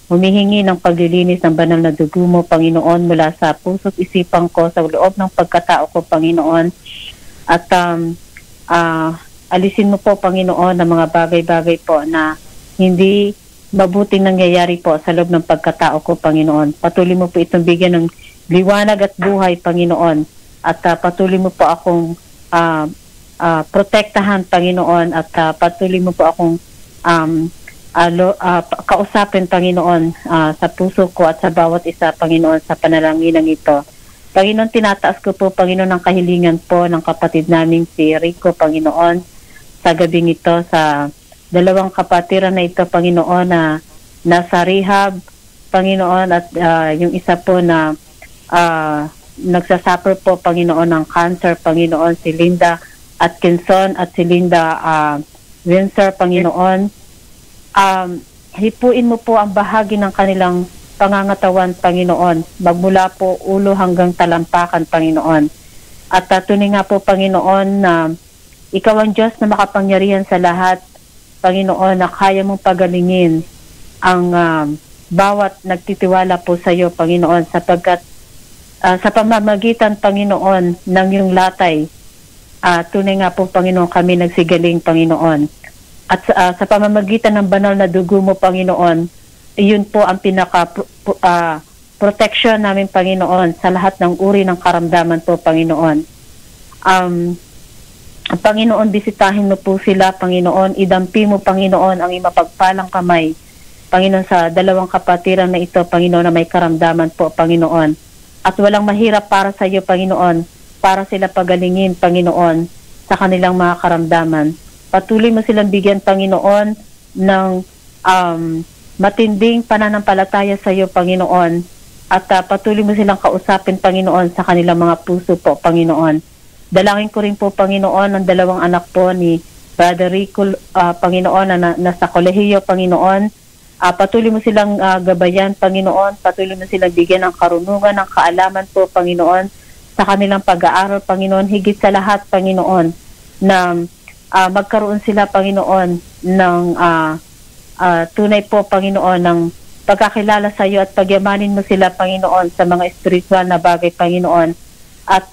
humihingi ng paglilinis ng banal na dugo mo, Panginoon, mula sa puso't isipan ko, sa loob ng pagkatao ko, Panginoon. At alisin mo po, Panginoon, ng mga bagay-bagay po na hindi mabuting nangyayari po sa loob ng pagkatao ko, Panginoon. Patuloy mo po itong bigyan ng liwanag at buhay, Panginoon. At patuloy mo po akong protektahan, Panginoon. At patuloy mo po akong kausapin, Panginoon, sa puso ko at sa bawat isa, Panginoon, sa panalanginan ito. Panginoon, tinataas ko po, Panginoon, ang kahilingan po ng kapatid naming si Rico, Panginoon, sa gabing ito, sa dalawang kapatiran na ito, Panginoon, na nasa rehab, Panginoon, at yung isa po na nagsasuffer po, Panginoon, ng cancer, Panginoon, si Linda Atkinson at si Linda Windsor, Panginoon. Hipuin mo po ang bahagi ng kanilang pangangatawan, Panginoon, magmula po ulo hanggang talampakan, Panginoon. At tunay nga po, Panginoon, na ikaw ang Diyos na makapangyarihan sa lahat, Panginoon, na kaya mong pagalingin ang bawat nagtitiwala po sa iyo, Panginoon, sapagkat sa pamamagitan, Panginoon, ng iyong latay, tunay nga po, Panginoon, kami nagsigaling, Panginoon. At sa pamamagitan ng banal na dugo mo, Panginoon, iyon po ang protection namin, Panginoon, sa lahat ng uri ng karamdaman po, Panginoon. Panginoon, bisitahin mo po sila, Panginoon. Idampi mo, Panginoon, ang imapagpalang kamay, Panginoon, sa dalawang kapatiran na ito, Panginoon, na may karamdaman po, Panginoon. At walang mahirap para sa iyo, Panginoon, para sila pagalingin, Panginoon, sa kanilang mga karamdaman. Patuloy mo silang bigyan, Panginoon, ng matinding pananampalataya sa iyo, Panginoon. At patuloy mo silang kausapin, Panginoon, sa kanilang mga puso po, Panginoon. Dalangin ko rin po, Panginoon, ang dalawang anak po ni Brother Rico, Panginoon, na nasa kolehiyo, Panginoon. Patuloy mo silang gabayan, Panginoon. Patuloy mo silang bigyan ng karunungan, ng kaalaman po, Panginoon, sa kanilang pag-aaral, Panginoon. Higit sa lahat, Panginoon, na magkaroon sila, Panginoon, ng tunay po, Panginoon, ng pagkakilala sa iyo at pagyamanin mo sila, Panginoon, sa mga espiritual na bagay, Panginoon. At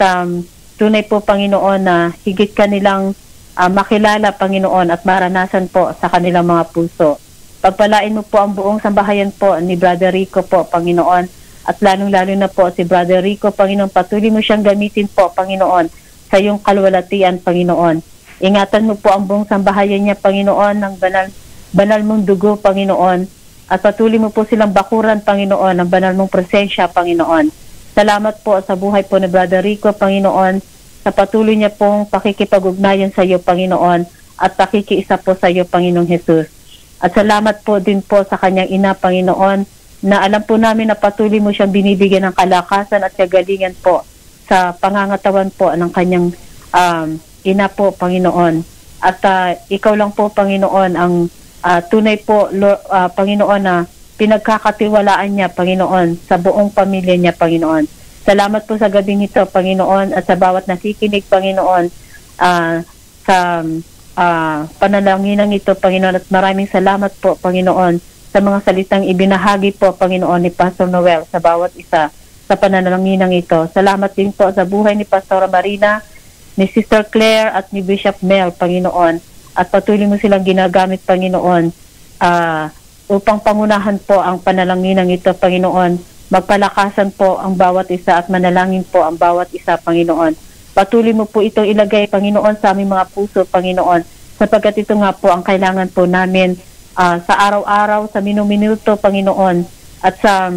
tunay po, Panginoon, na higit kanilang makilala, Panginoon, at maranasan po sa kanilang mga puso. Pagpalain mo po ang buong sambahayan po ni Brother Rico po, Panginoon, at lalong-lalo na po si Brother Rico, Panginoon, patuloy mo siyang gamitin po, Panginoon, sa iyong kalwalatian, Panginoon. Ingatan mo po ang buong sambahayan niya, Panginoon, ng banal mong dugo, Panginoon, at patuloy mo po silang bakuran, Panginoon, ng banal mong presensya, Panginoon. Salamat po sa buhay po ni Brother Rico, Panginoon, sa patuloy niya pong pakikipag-ugnayan sa iyo, Panginoon, at pakikiisa po sa iyo, Panginoong Jesus. At salamat po din po sa kanyang ina, Panginoon, na alam po namin na patuloy mo siyang binibigyan ng kalakasan at kagalingan po sa pangangatawan po ng kanyang ina po, Panginoon. At ikaw lang po, Panginoon, ang tunay po, Panginoon, na pinagkakatiwalaan niya, Panginoon, sa buong pamilya niya, Panginoon. Salamat po sa gabing ito, Panginoon, at sa bawat nakikinig, Panginoon, sa panalangin ito, Panginoon, at maraming salamat po, Panginoon, sa mga salitang ibinahagi po, Panginoon, ni Pastor Noel sa bawat isa sa panalangin ito. Salamat din po sa buhay ni Pastor Marina, ni Sister Claire, at ni Bishop Mel, Panginoon, at patuloy mo silang ginagamit, Panginoon, upang pangunahan po ang panalangin ito, Panginoon. Magpalakasan po ang bawat isa at manalangin po ang bawat isa, Panginoon. Patuloy mo po itong ilagay, Panginoon, sa aming mga puso, Panginoon, sapagkat ito nga po ang kailangan po namin sa araw-araw, sa minuminuto, Panginoon, at sa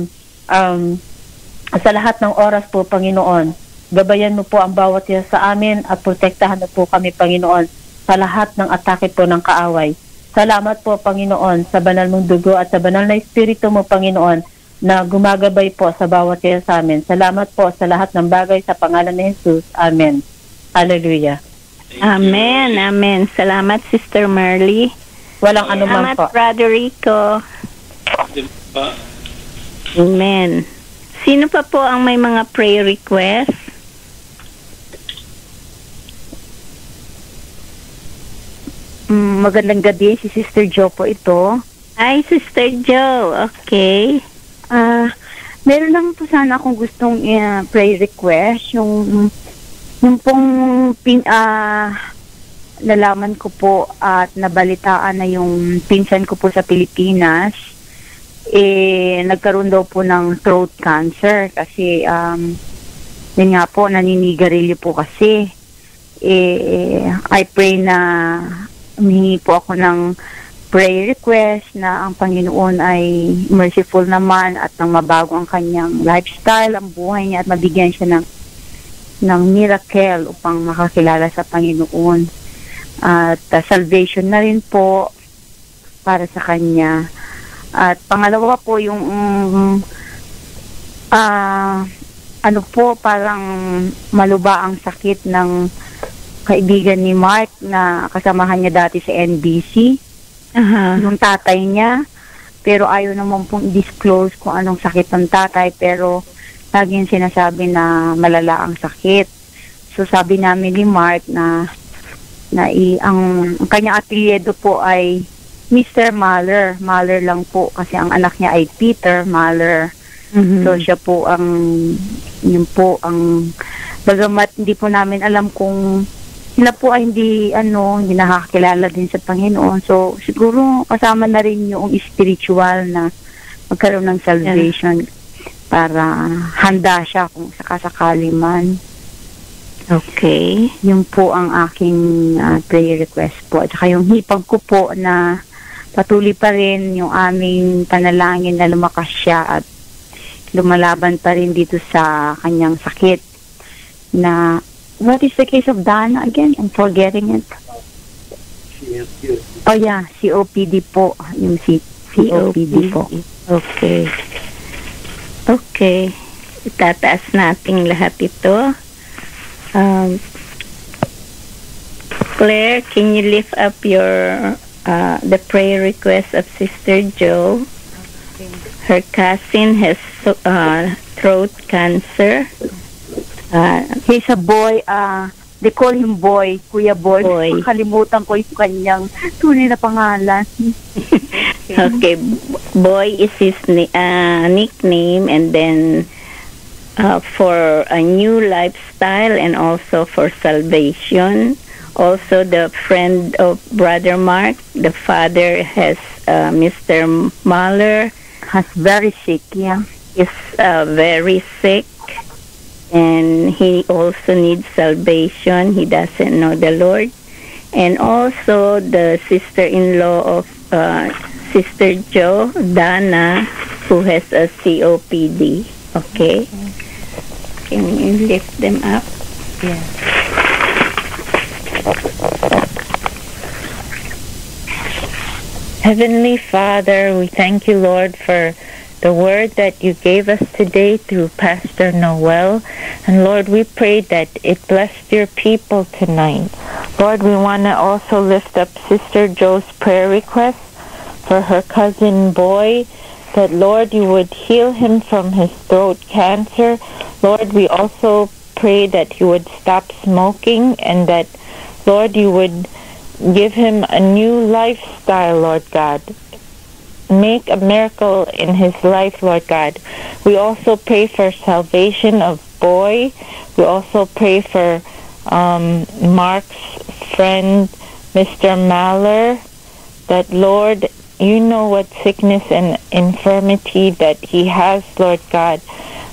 lahat ng oras po, Panginoon. Gabayan mo po ang bawat isa sa amin at protektahan mo po kami, Panginoon, sa lahat ng atake po ng kaaway. Salamat po, Panginoon, sa banal mong dugo at sa banal na Espiritu mo, Panginoon, na gumagabay po sa bawat isa sa amin. Salamat po sa lahat ng bagay sa pangalan ni Jesus. Amen. Hallelujah. Amen. Amen. Salamat, Sister Merly. Walang anuman po. Salamat, Brother Rico. Diba? Amen. Sino pa po ang may mga prayer request? Magandang gabi, si Sister Jo po ito. Ay, Sister Jo. Okay. Meron lang po sana akong gustong prayer request. Yung pong nalaman ko po at nabalitaan na yung pinsan ko po sa Pilipinas, nagkaroon daw po ng throat cancer kasi yun nga po, naninigarilyo po kasi. I pray na humingi po ako ng prayer request na ang Panginoon ay merciful naman at nang mabago ang kanyang lifestyle, ang buhay niya, at mabigyan siya ng miracle upang makakilala sa Panginoon. At salvation na rin po para sa kanya. At pangalawa po yung ano po, parang maluba ang sakit ng kaibigan ni Mark na kasamahan niya dati sa NBC. Yung tatay niya, pero ayaw naman pong i-disclose kung anong sakit ng tatay, pero laging sinasabi na malala ang sakit. So sabi namin ni Mark na ang kanyang apelyido po ay Mr. Mahler. Mahler lang po kasi ang anak niya ay Peter Mahler. So siya po yun po ang bagamat hindi po namin alam kung sila po ay hindi nakakilala din sa Panginoon. So, siguro kasama na rin yung spiritual na magkaroon ng salvation para handa siya kung sakasakali man. Okay. Yun po ang aking prayer request po. At saka yung hipag ko po na patuloy pa rin yung aming panalangin na lumakas siya at lumalaban pa rin dito sa kanyang sakit na what is the case of Dana again? I'm forgetting it. Oh yeah, COPD po. Yung COPD po. Okay. Okay. Itataas natin lahat ito. Claire, can you lift up your the prayer request of Sister Jo? Her cousin has throat cancer. He's a boy. They call him Boy, Kuya Boy. Kalimutan ko yung kanyang tunay na pangalan. Okay, Boy is his nickname, and then for a new lifestyle and also for salvation. Also, the friend of Brother Mark, the father has Mr. Mahler. Has very sick, yeah. Is very sick, and he also needs salvation. He doesn't know the Lord. And also the sister-in-law of Sister Jo, Dana, who has a COPD. Okay? Can you lift them up? Yeah. Heavenly Father, we thank you, Lord, for the word that you gave us today through Pastor Noel. And Lord, we pray that it blessed your people tonight. Lord, we want to also lift up Sister Jo's prayer request for her cousin Boy, that Lord, you would heal him from his throat cancer. Lord, we also pray that you would stop smoking, and that, Lord, you would give him a new lifestyle, Lord God. Make a miracle in his life, Lord God. We also pray for salvation of Boy. We also pray for Mark's friend, Mr. Mahler, that, Lord, you know what sickness and infirmity that he has, Lord God.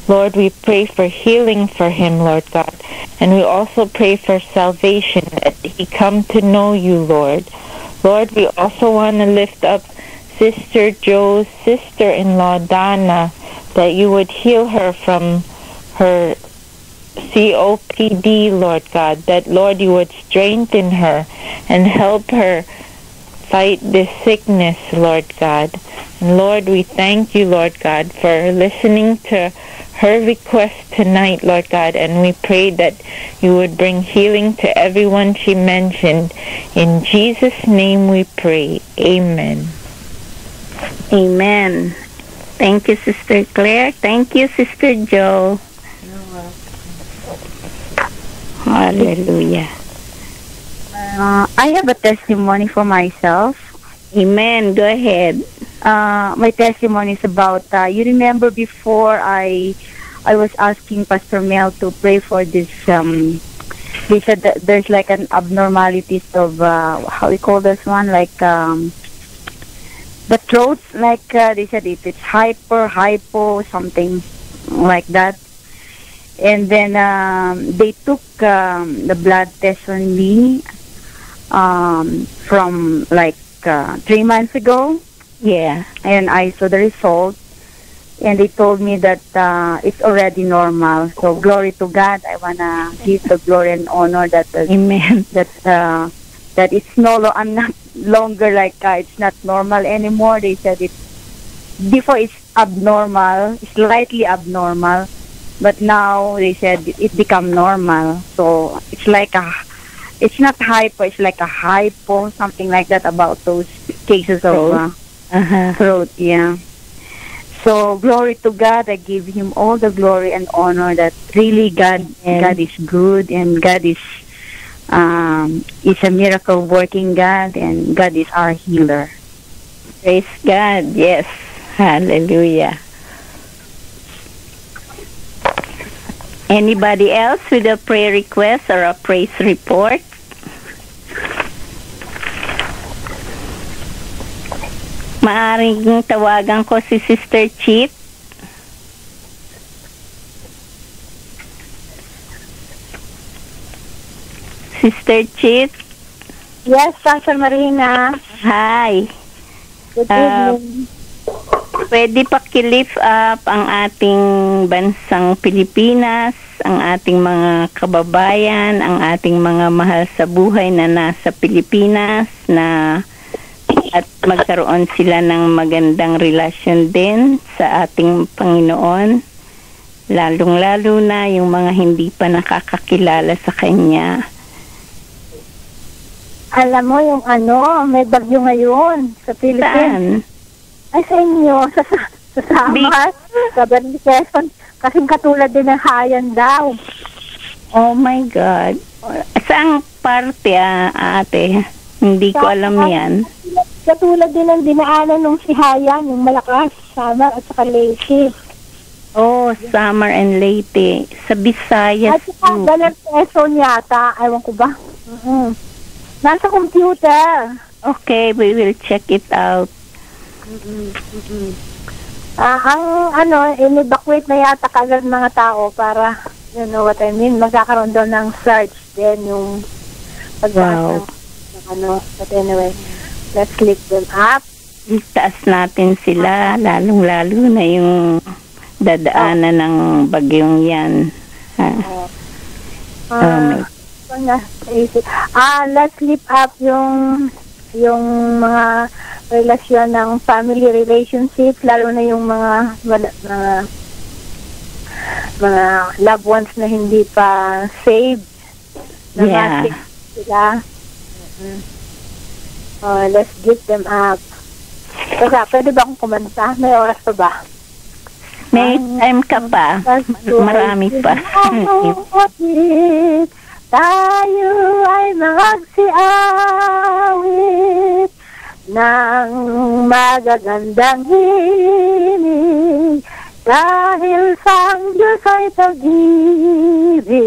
Lord, we pray for healing for him, Lord God. And we also pray for salvation, that he come to know you, Lord. Lord, we also want to lift up Sister Jo's sister-in-law, Dana, that you would heal her from her COPD, Lord God. That, Lord, you would strengthen her and help her fight this sickness, Lord God. And Lord, we thank you, Lord God, for listening to her request tonight, Lord God, and we pray that you would bring healing to everyone she mentioned. In Jesus' name we pray. Amen. Amen. Thank you, Sister Claire. Thank you, Sister Jo. You're welcome. Hallelujah. I have a testimony for myself. Amen. Go ahead. My testimony is about, you remember before I was asking Pastor Mel to pray for this, they said that there's like an abnormalities of, how we call this one, like, the throat, like, they said if it's hypo, something like that. And then, they took, the blood test on me, from like, 3 months ago. Yeah. And I saw the result, and they told me that it's already normal. So glory to God. I wanna give the glory and honor that Amen. That it's I'm not longer like it's not normal anymore. They said before it's abnormal, slightly abnormal, but now they said it become normal. So it's like it's not hypo, it's like a hypo, something like that, about those cases of throat, yeah. So glory to God. I give him all the glory and honor that really God is good, and God is a miracle working God, and God is our healer. Praise God. Yes. Hallelujah. Anybody else with a prayer request or a praise report? Maaring tawagan ko si Sister Chief. Sister Chief? Yes, Pastor Marina. Hi. Good evening. Pwede paki-lift up ang ating bansang Pilipinas, ang ating mga kababayan, ang ating mga mahal sa buhay na nasa Pilipinas, na at magkaroon sila ng magandang relasyon din sa ating Panginoon, lalong-lalo na yung mga hindi pa nakakakilala sa Kanya. Alam mo yung may bagyo ngayon sa Philippines. Saan? Ay, sa inyo, sa Samar, sa Quezon, kasing katulad din ng Hayan daw. Oh my God. Saang parte, ate? Hindi ko alam yan. Katulad din ng dinaanan nung si Hayan, yung malakas, Samar at saka Leyte. Oh, Samar and Leyte. Sa Visayas. At saka Galang Quezon yata, ewan ko ba? Nasa computer. Okay, we will check it out. In-evacuate na yata kagad mga tao para, you know what I mean, magkakaroon doon ng search din yung Wow. But anyway, let's lift them up. Taas natin sila, lalong-lalo na yung dadaanan ng bagyong yan. Let's lift up yung mga relasyon ng family relationships, lalo na yung mga loved ones na hindi pa saved. Yeah. Sila. Let's get them up. Kasi pwede ba akong kumanta? May oras pa ba? May time ka pa. Marami pa. Tayo ay magsiawit ng magagandang himig dahil sa Diyos ay pag-ibig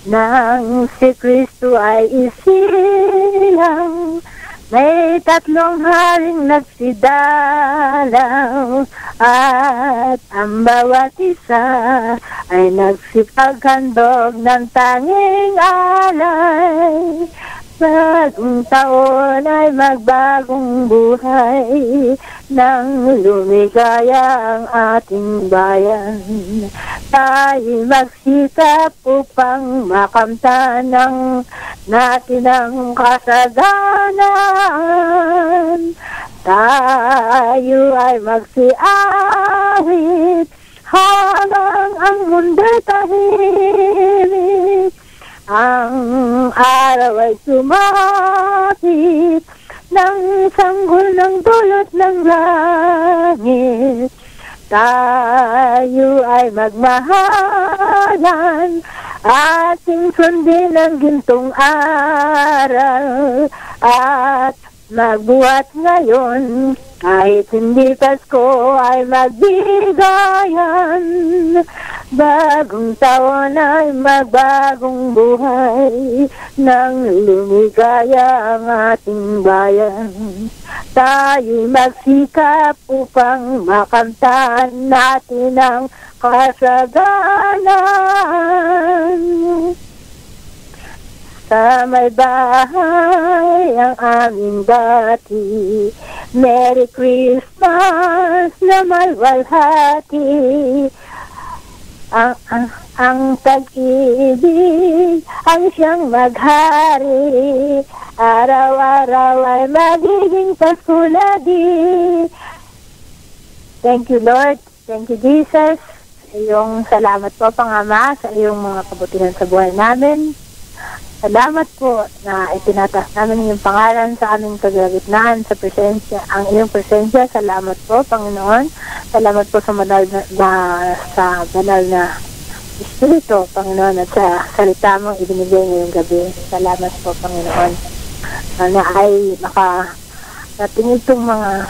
nang si Kristo ay isilang. May 3 haring nagsidalaw at ang bawat isa ay nagsipaghandog ng tanging alay. Bagong taon ay magbagong buhay nang lumigaya ang ating bayan. Tayo magsikap upang makamtan natin ang kasaganan. Tayo ay magsiawit habang ang mundo'y tahimik. Ang araw ay sumapit ng sanggol ng dulot ng langit. Tayo ay magmahalan, ating sundin ang gintong araw at magbuhat ngayon kahit hindi Pasko ay magbigayan. Bagong taon ay magbagong buhay nang lumigaya ang ating bayan. Tayo'y magsikap upang makamtan natin ang kasaganan. Sa may bahay ang aming bati, Merry Christmas na may walhati. Ang tag-ibig ang siyang maghari, araw-araw ay magiging pasuladi. Thank you, Lord. Thank you, Jesus. Sa iyong salamat po, Pangama, sa iyong mga kabutihan sa buhay namin. Salamat po na itinataas namin yung pangalan sa aming kagagitnaan sa presensya, ang iyong presensya. Salamat po, Panginoon. Salamat po sa banal na Espiritu, Panginoon, at sa salita mong ibinigay ngayong gabi. Salamat po, Panginoon, na ay makarating itong mga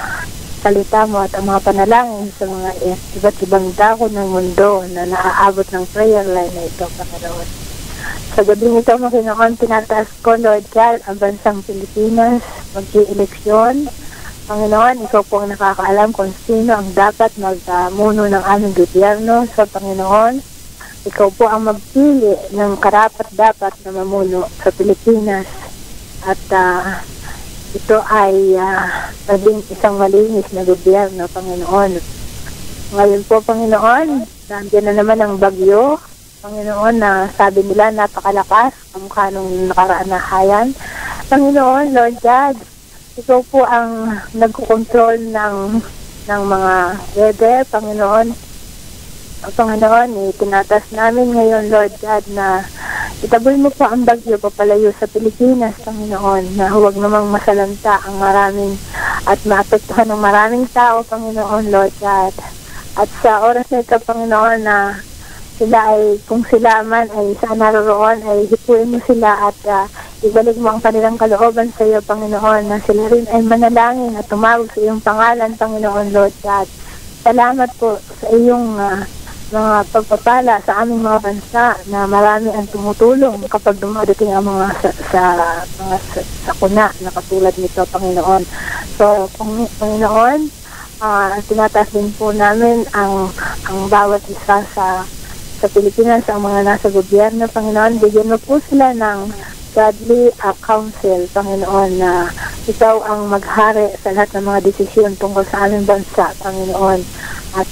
salita mo at ang mga panalangin sa mga iba't ibang dako ng mundo na naaabot ng prayer line na ito, Panginoon. Sa gabi nito, Panginoon, tinataas ko, Lord God, ang bansang Pilipinas, mag-i-eleksyon. Panginoon, ikaw po ang nakakaalam kung sino ang dapat magmuno ng aming gobyerno. Sa Panginoon, ikaw po ang magpili ng karapat-dapat na mamuno sa Pilipinas. At ito ay maging isang malinis na gobyerno, Panginoon. Ngayon po, Panginoon, nandiyan na naman ang bagyo, Panginoon, na sabi nila napakalakas, kamukha nung nakaraan na Hayan. Panginoon, Lord God, ikaw po ang nagkukontrol ng mga weather, Panginoon. Panginoon, tinatas namin ngayon, Lord God, na Itaboy mo po ang bagyo papalayo sa Pilipinas, Panginoon, na huwag namang masalanta ang maraming at maapektuhan ng maraming tao, Panginoon, Lord God. At sa oras na ito, Panginoon, na sila ay, kung sila man ay saan naroroon, ay hipuin mo sila at ibalik mo ang kanilang kalooban sa iyo, Panginoon, na sila rin ay manalangin at tumawag sa iyong pangalan, Panginoon, Lord God. Salamat po sa iyong mga pagpapala sa aming mga bansa na marami ang tumutulong kapag dumadating ang mga mga sakuna na katulad nito, Panginoon. So, Panginoon, tinataas din po namin ang bawat isa sa Pilipinas, ang mga nasa gobyerno, Panginoon. Bigyan mo po sila ng godly counsel, Panginoon, na ikaw ang maghari sa lahat ng mga desisyon tungkol sa aming bansa, Panginoon. At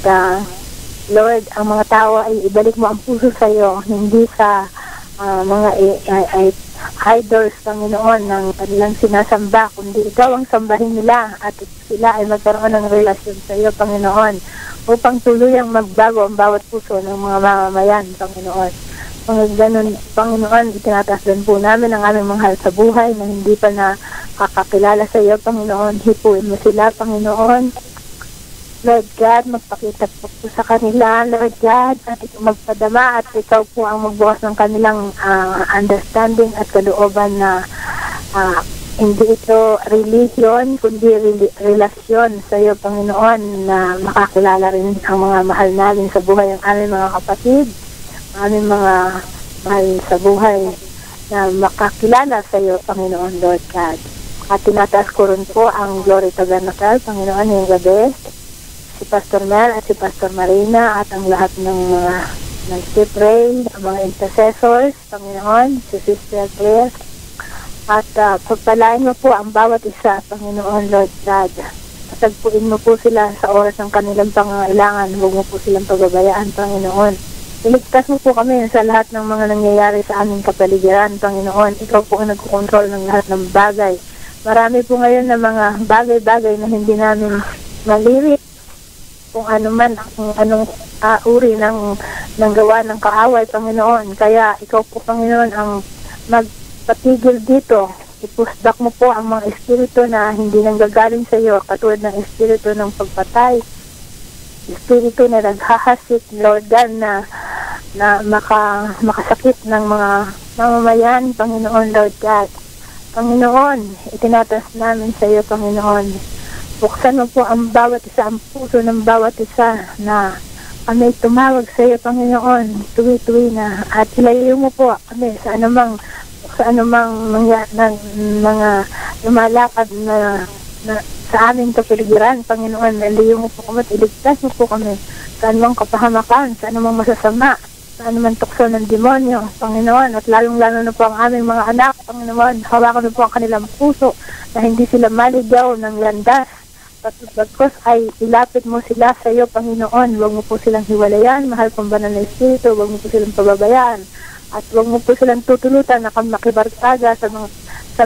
Lord, ang mga tao ay ibalik mo ang puso sa iyo, hindi sa mga idols, Panginoon, ng kanilang sinasamba, kundi ikaw ang sambahin nila at sila ay magkaroon ng relasyon sa iyo, Panginoon, upang tuluyang magbago ang bawat puso ng mga mamamayan, Panginoon. Ganun, Panginoon, itinataas din po namin ang aming mahal sa buhay na hindi pa nakakakilala sa iyo, Panginoon. Hipuin mo sila, Panginoon. Lord God, magpakita po sa kanila, Lord God, at magpadama at ikaw po ang magbukas ng kanilang understanding at kalooban na hindi ito religion, kundi relasyon sa iyo, Panginoon, na makakilala rin ang mga mahal namin sa buhay, ang aming mga kapatid, ang aming mga mahal sa buhay na makakilala sa iyo, Panginoon, Lord God. At tinataas ko rin po ang Glory Tabernacle, Panginoon, ngayong gabi, si Pastor Mel at si Pastor Marina at ang lahat ng mga nag-pray, ang mga intercessors, Panginoon, si Sister Claire. At pagpalain mo po ang bawat isa, Panginoon, Lord God. Patagpuin mo po sila sa oras ng kanilang pangangailangan. Huwag mo po silang pababayaan, Panginoon. Iligtas mo po kami sa lahat ng mga nangyayari sa aming kapaligiran, Panginoon. Ikaw po ang nagkukontrol ng lahat ng bagay. Marami po ngayon na mga bagay-bagay na hindi namin malirik kung ano man, kung anong uri ng gawa ng kaaway, Panginoon. Kaya ikaw po, Panginoon, ang magpatigil dito. Ipusdak mo po ang mga espiritu na hindi nanggagaling sa iyo, katulad ng espiritu ng pagpatay, espiritu na naghahasik, Lord God, na makasakit ng mga mamamayan, Panginoon, Lord God. Panginoon, itinatas namin sa iyo, Panginoon. Buksan mo po ang bawat isa, ang puso ng bawat isa na kami tumawag sa iyo, Panginoon, tuwi-tuwi na. At ilayo mo po kami sa anumang mga lumalakad na sa aming kapaligiran, Panginoon. Ilayo mo po kami at iligtas mo po kami sa anumang kapahamakan, sa anumang masasama, sa anumang tukso ng demonyo, Panginoon. At lalong-lalo na po ang aming mga anak, Panginoon. Hawakan mo po ang kanilang puso na hindi sila maligaw ng landas. Pagkos ay ilapit mo sila sa iyo, Panginoon. Huwag mo po silang hiwalayan, mahal kong banal na Espiritu. Huwag mo po silang pababayaan. At huwag mo po silang tutulutan na makibarkaga sa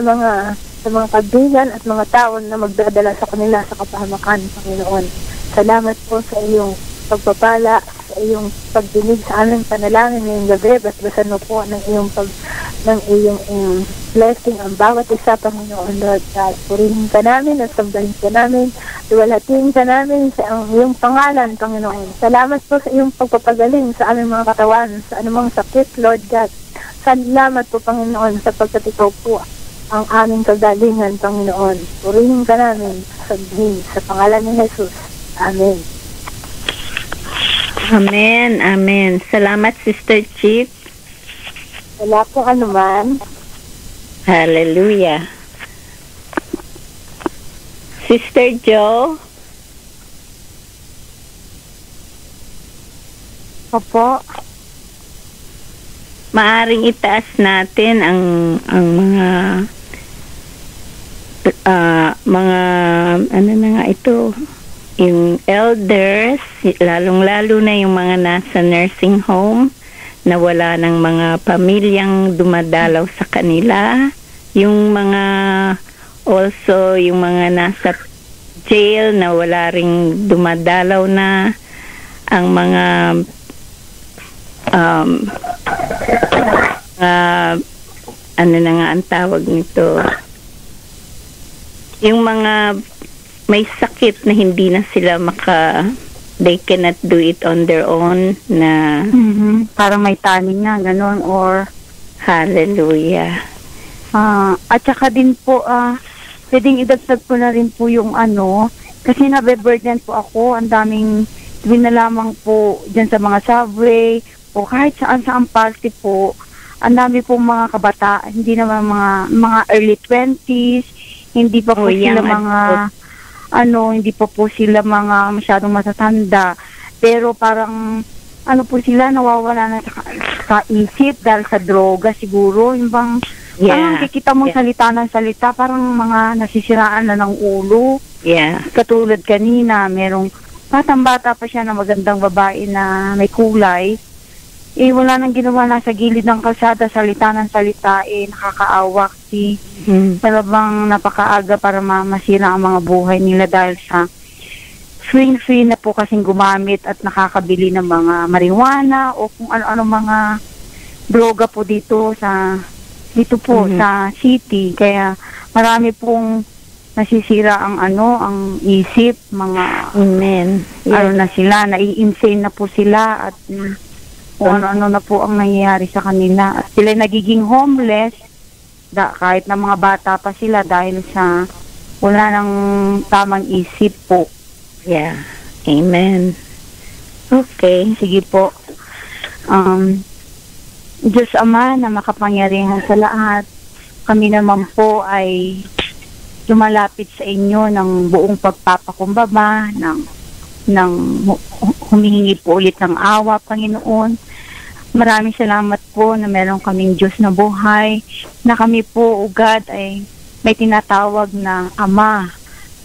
mga kaibigan at mga tao na magdadala sa kanila sa kapahamakan, Panginoon. Salamat po sa iyong pagpapala, sa iyong pagdinig sa aming panalangin ngayong gabi. Basbasan mo po ng iyong blessing ang bawat isa, Panginoon, Lord God. Purihin ka namin at sambahin ka namin. Iwalhatiin ka namin sa iyong pangalan, Panginoon. Salamat po sa iyong pagpapagaling sa aming mga katawan, sa anumang sakit, Lord God. Salamat po, Panginoon, sapagkat ikaw po ang aming kagalingan, Panginoon. Purihin ka namin, sambahin sa pangalan ni Jesus. Amen. Amen, amen. Salamat, Sister Chief. Wala po anuman. Hallelujah. Sister Joe? Opo. Maaring itaas natin ang mga ano na nga ito, yung elders, lalong-lalo na yung mga nasa nursing home na wala ng mga pamilyang dumadalaw sa kanila, yung mga also yung mga nasa jail na wala ring dumadalaw na, ang mga ano na nga ang tawag nito, yung mga may sakit na hindi na sila they cannot do it on their own na parang may taning na gano'n or hallelujah. At saka din po pwedeng idagdag ko na rin po yung kasi nabe-burden po ako, ang daming tuwing na lamang po dyan sa mga subway o kahit saan party po, ang dami pong mga kabataan, hindi naman mga early 20s, hindi pa po sila hindi pa po sila mga masyadong matatanda, pero parang po sila nawawala na sa isip dahil sa droga siguro, yung bang parang kikita mong salita ng salita, parang mga nasisiraan na ng ulo. Katulad kanina, merong batang-bata pa siya na magandang babae na may kulay, wala nang ginawa, nasa gilid ng kalsada, salita ng salita, nakakaawa kasi talagang napakaaga para masira ang mga buhay nila dahil sa free na po kasing gumamit at nakakabili ng mga marijuana o kung ano-ano mga droga po dito sa city. Kaya marami pong nasisira ang isip, mga na sila, nai-insane na po sila at kung ano na po ang nangyayari sa kanila. Sila nagiging homeless kahit na mga bata pa sila dahil sa wala nang tamang isip po. Amen. Okay. Sige po. Diyos Ama na makapangyarihan sa lahat, kami naman po ay lumalapit sa inyo ng buong pagpapakumbaba, ng humihingi po ulit ng awa, Panginoon. Maraming salamat po na meron kaming Diyos na buhay, na kami po, God, ay may tinatawag na Ama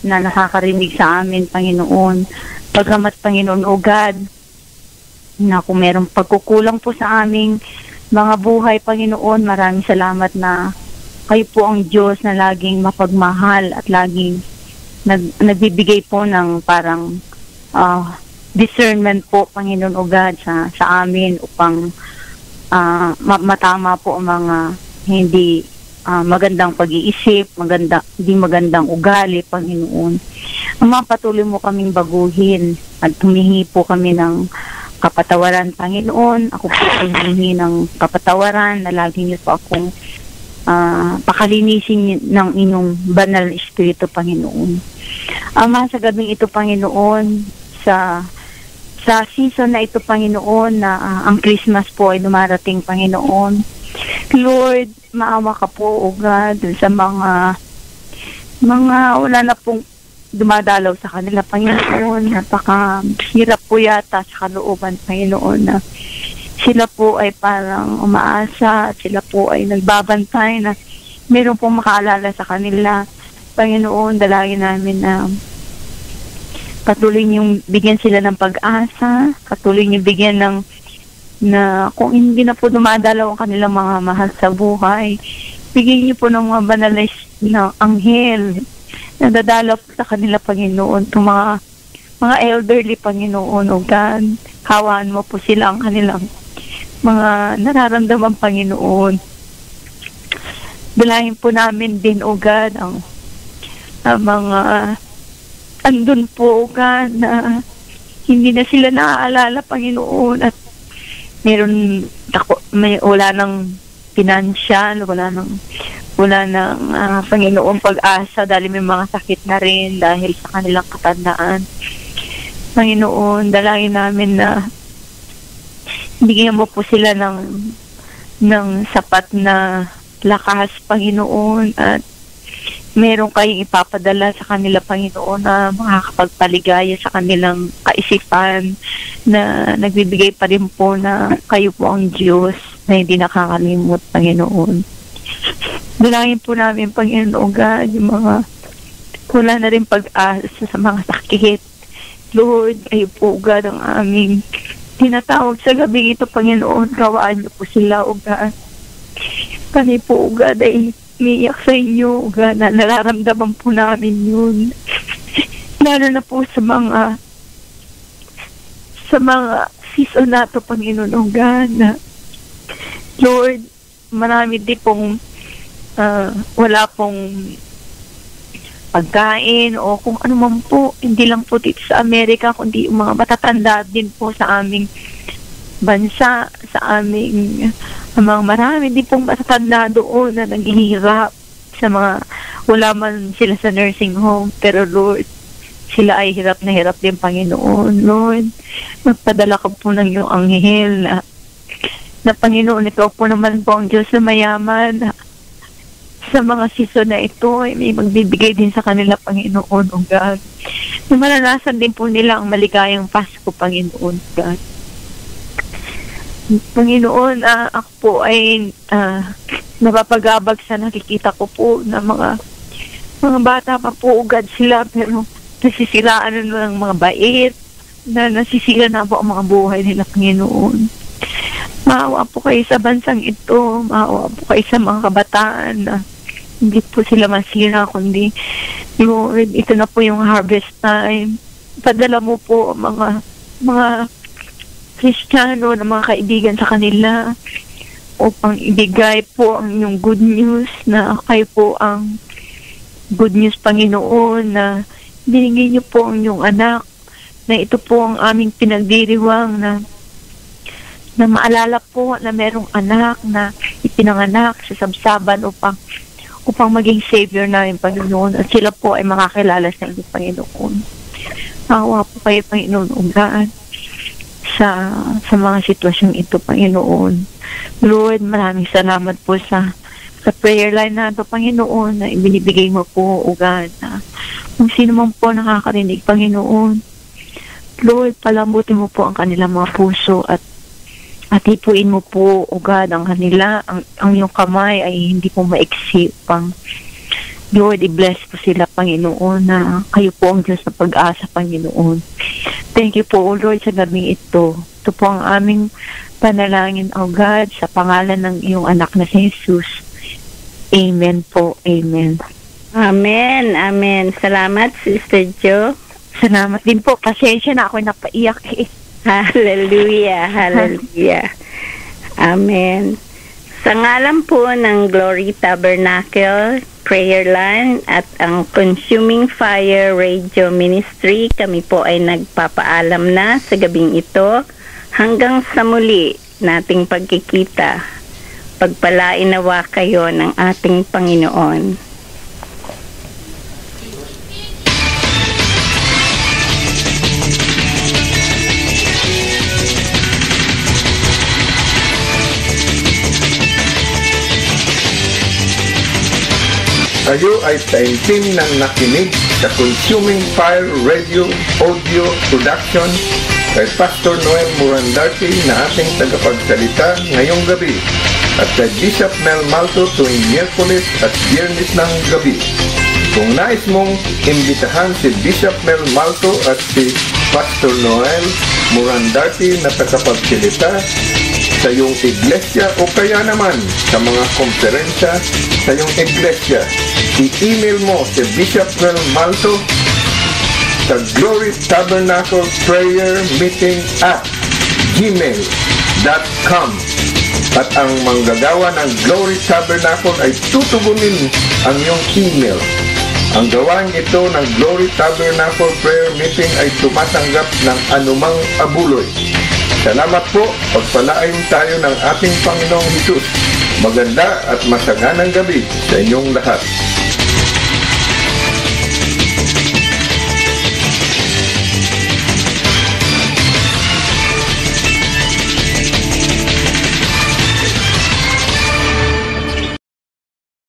na nakakarinig sa amin, Panginoon. Pagamat, Panginoon, God, na kung merong pagkukulang po sa aming mga buhay, Panginoon, maraming salamat na kayo po ang Diyos na laging mapagmahal at laging nagbibigay po ng parang discernment po, Panginoon o God, sa amin upang matama po ang mga hindi magandang pag-iisip, hindi magandang ugali, Panginoon. Patuloy mo kaming baguhin at humihingi po kami ng kapatawaran, Panginoon. Ako po ay humihingi ng kapatawaran na lagi niyo po akong pakalinisin ng inyong banal na espiritu, Panginoon. Ama, sa gabing ito, Panginoon, sa season na ito, Panginoon, na ang Christmas po ay dumarating, Panginoon. Lord, maawa ka po, O God, sa mga wala na pong dumadalaw sa kanila, Panginoon. Napakahirap po yata sa kalooban, Panginoon, na sila po ay parang umaasa at sila po ay nagbabantay na meron pong makaalala sa kanila. Panginoon, dalangin namin na patuloy niyong bigyan sila ng pag-asa, patuloy niyong bigyan na kung hindi na po dumadalaw ang kanilang mga mahal sa buhay, bigyan niyo po ng mga banal na anghel na dadalaw po sa kanila, Panginoon. Itong mga elderly, Panginoon, O God, hawaan mo po sila ang kanilang mga nararamdaman, Panginoon. Dalahin po namin din, O God, ang mga andun po, God, na hindi na sila naaalala, Panginoon, at wala nang pinansyal, wala nang Panginoon pag-asa dahil may mga sakit na rin dahil sa kanilang katandaan. Panginoon, dalangin namin na bigyan mo po sila ng sapat na lakas, Panginoon, at meron kayong ipapadala sa kanila, Panginoon, na makakapagpaligaya sa kanilang kaisipan, na nagbibigay pa rin po na kayo po ang Diyos na hindi nakakalimot, Panginoon. Dalangin po namin, Panginoon God, yung mga wala na rin pag-asa sa mga sakit. Lord, kayo po, God, ang aming tinatawag sa gabi ito, Panginoon. Kawaan niyo po sila, O God. Kami po, O God, ay umiyak sa inyo, God, na nararamdaman po namin yun. Lalo na po sa mga season na ito, Panginoon, O God, na Lord, marami din pong wala pong pagkain o kung ano man po, hindi lang po dito sa Amerika, kundi yung mga matatanda din po sa aming bansa, sa aming mga marami din pong matatanda doon na naghihirap sa mga, wala man sila sa nursing home, pero Lord, sila ay hirap na hirap din, Panginoon. Lord, magpadala ka po ng iyong anghel na Panginoon, ikaw po naman po ang Diyos na mayaman. Sa mga season na ito, may magbibigay din sa kanila, Panginoon, O God. Na malalasan din po nila ang maligayang Pasko, Panginoon, God. Panginoon, ako po ay napapagabag sa nakikita ko po na mga bata pa po, God, sila, pero nasisiraan na ng mga bait, na nasisira na po ang mga buhay nila, Panginoon. Maawa po kayo sa bansang ito, maawa po kayo sa mga kabataan na hindi po sila masira, kundi Lord, ito na po yung harvest time. Padala mo po mga Kristiyano na mga kaibigan sa kanila upang ibigay po ang inyong good news, na kayo po ang good news, Panginoon, na binigay niyo po ang inyong anak, na ito po ang aming pinagdiriwang, na maalala po na merong anak na ipinanganak sa sabsaban upang maging Savior namin, Panginoon, at sila po ay makakilala sa inyo, Panginoon. Maawa po kayo, Panginoon, ugaan sa mga sitwasyong ito, Panginoon. Lord, maraming salamat po sa prayer line na ito, Panginoon, na ibinibigay mo po, ugaan, na kung sino man po nakakarinig, Panginoon. Lord, palambutin mo po ang kanilang mga puso at hipuin mo po, O God, ang kanila, ang iyong kamay ay hindi po maiksi pang Lord, i-bless po sila, Panginoon, na kayo po ang Diyos na pag-asa, Panginoon. Thank you po, O Lord, sa gabing ito. Ito po ang aming panalangin, O God, sa pangalan ng iyong anak na si Jesus. Amen po, amen. Amen, amen. Salamat, Sister Jo. Salamat din po. Pasensya na ako napaiyak eh. Hallelujah, hallelujah. Amen. Sa ngalan po ng Glory Tabernacle Prayer Line at ang Consuming Fire Radio Ministry, kami po ay nagpapaalam na sa gabing ito. Hanggang sa muli nating pagkikita, pagpalain nawa kayo ng ating Panginoon. Kayo ay taimtim ng nakinig sa Consuming Fire Radio Audio Production kay Pastor Noel Murandarte na ating tagapagsalita ngayong gabi, at kay Bishop Mel Malto tuwing Miyerkules at Biyernes ng gabi. Kung nais mong imbitahan si Bishop Mel Malto at si Pastor Noel Murandarte na tagapagsalita sa iyong iglesia o kaya naman sa mga konferensya sa iyong iglesia, i-email mo si Bishop Mel Malto sa Glory Tabernacle Prayer Meeting at gmail.com, at ang manggagawa ng Glory Tabernacle ay tutugunin ang iyong email. Ang gawain ito ng Glory Tabernacle Prayer Meeting ay tumatanggap ng anumang abuloy. Salamat po, pagpalain tayo ng ating Panginoong Hesus. Maganda at masaganang gabi sa inyong lahat.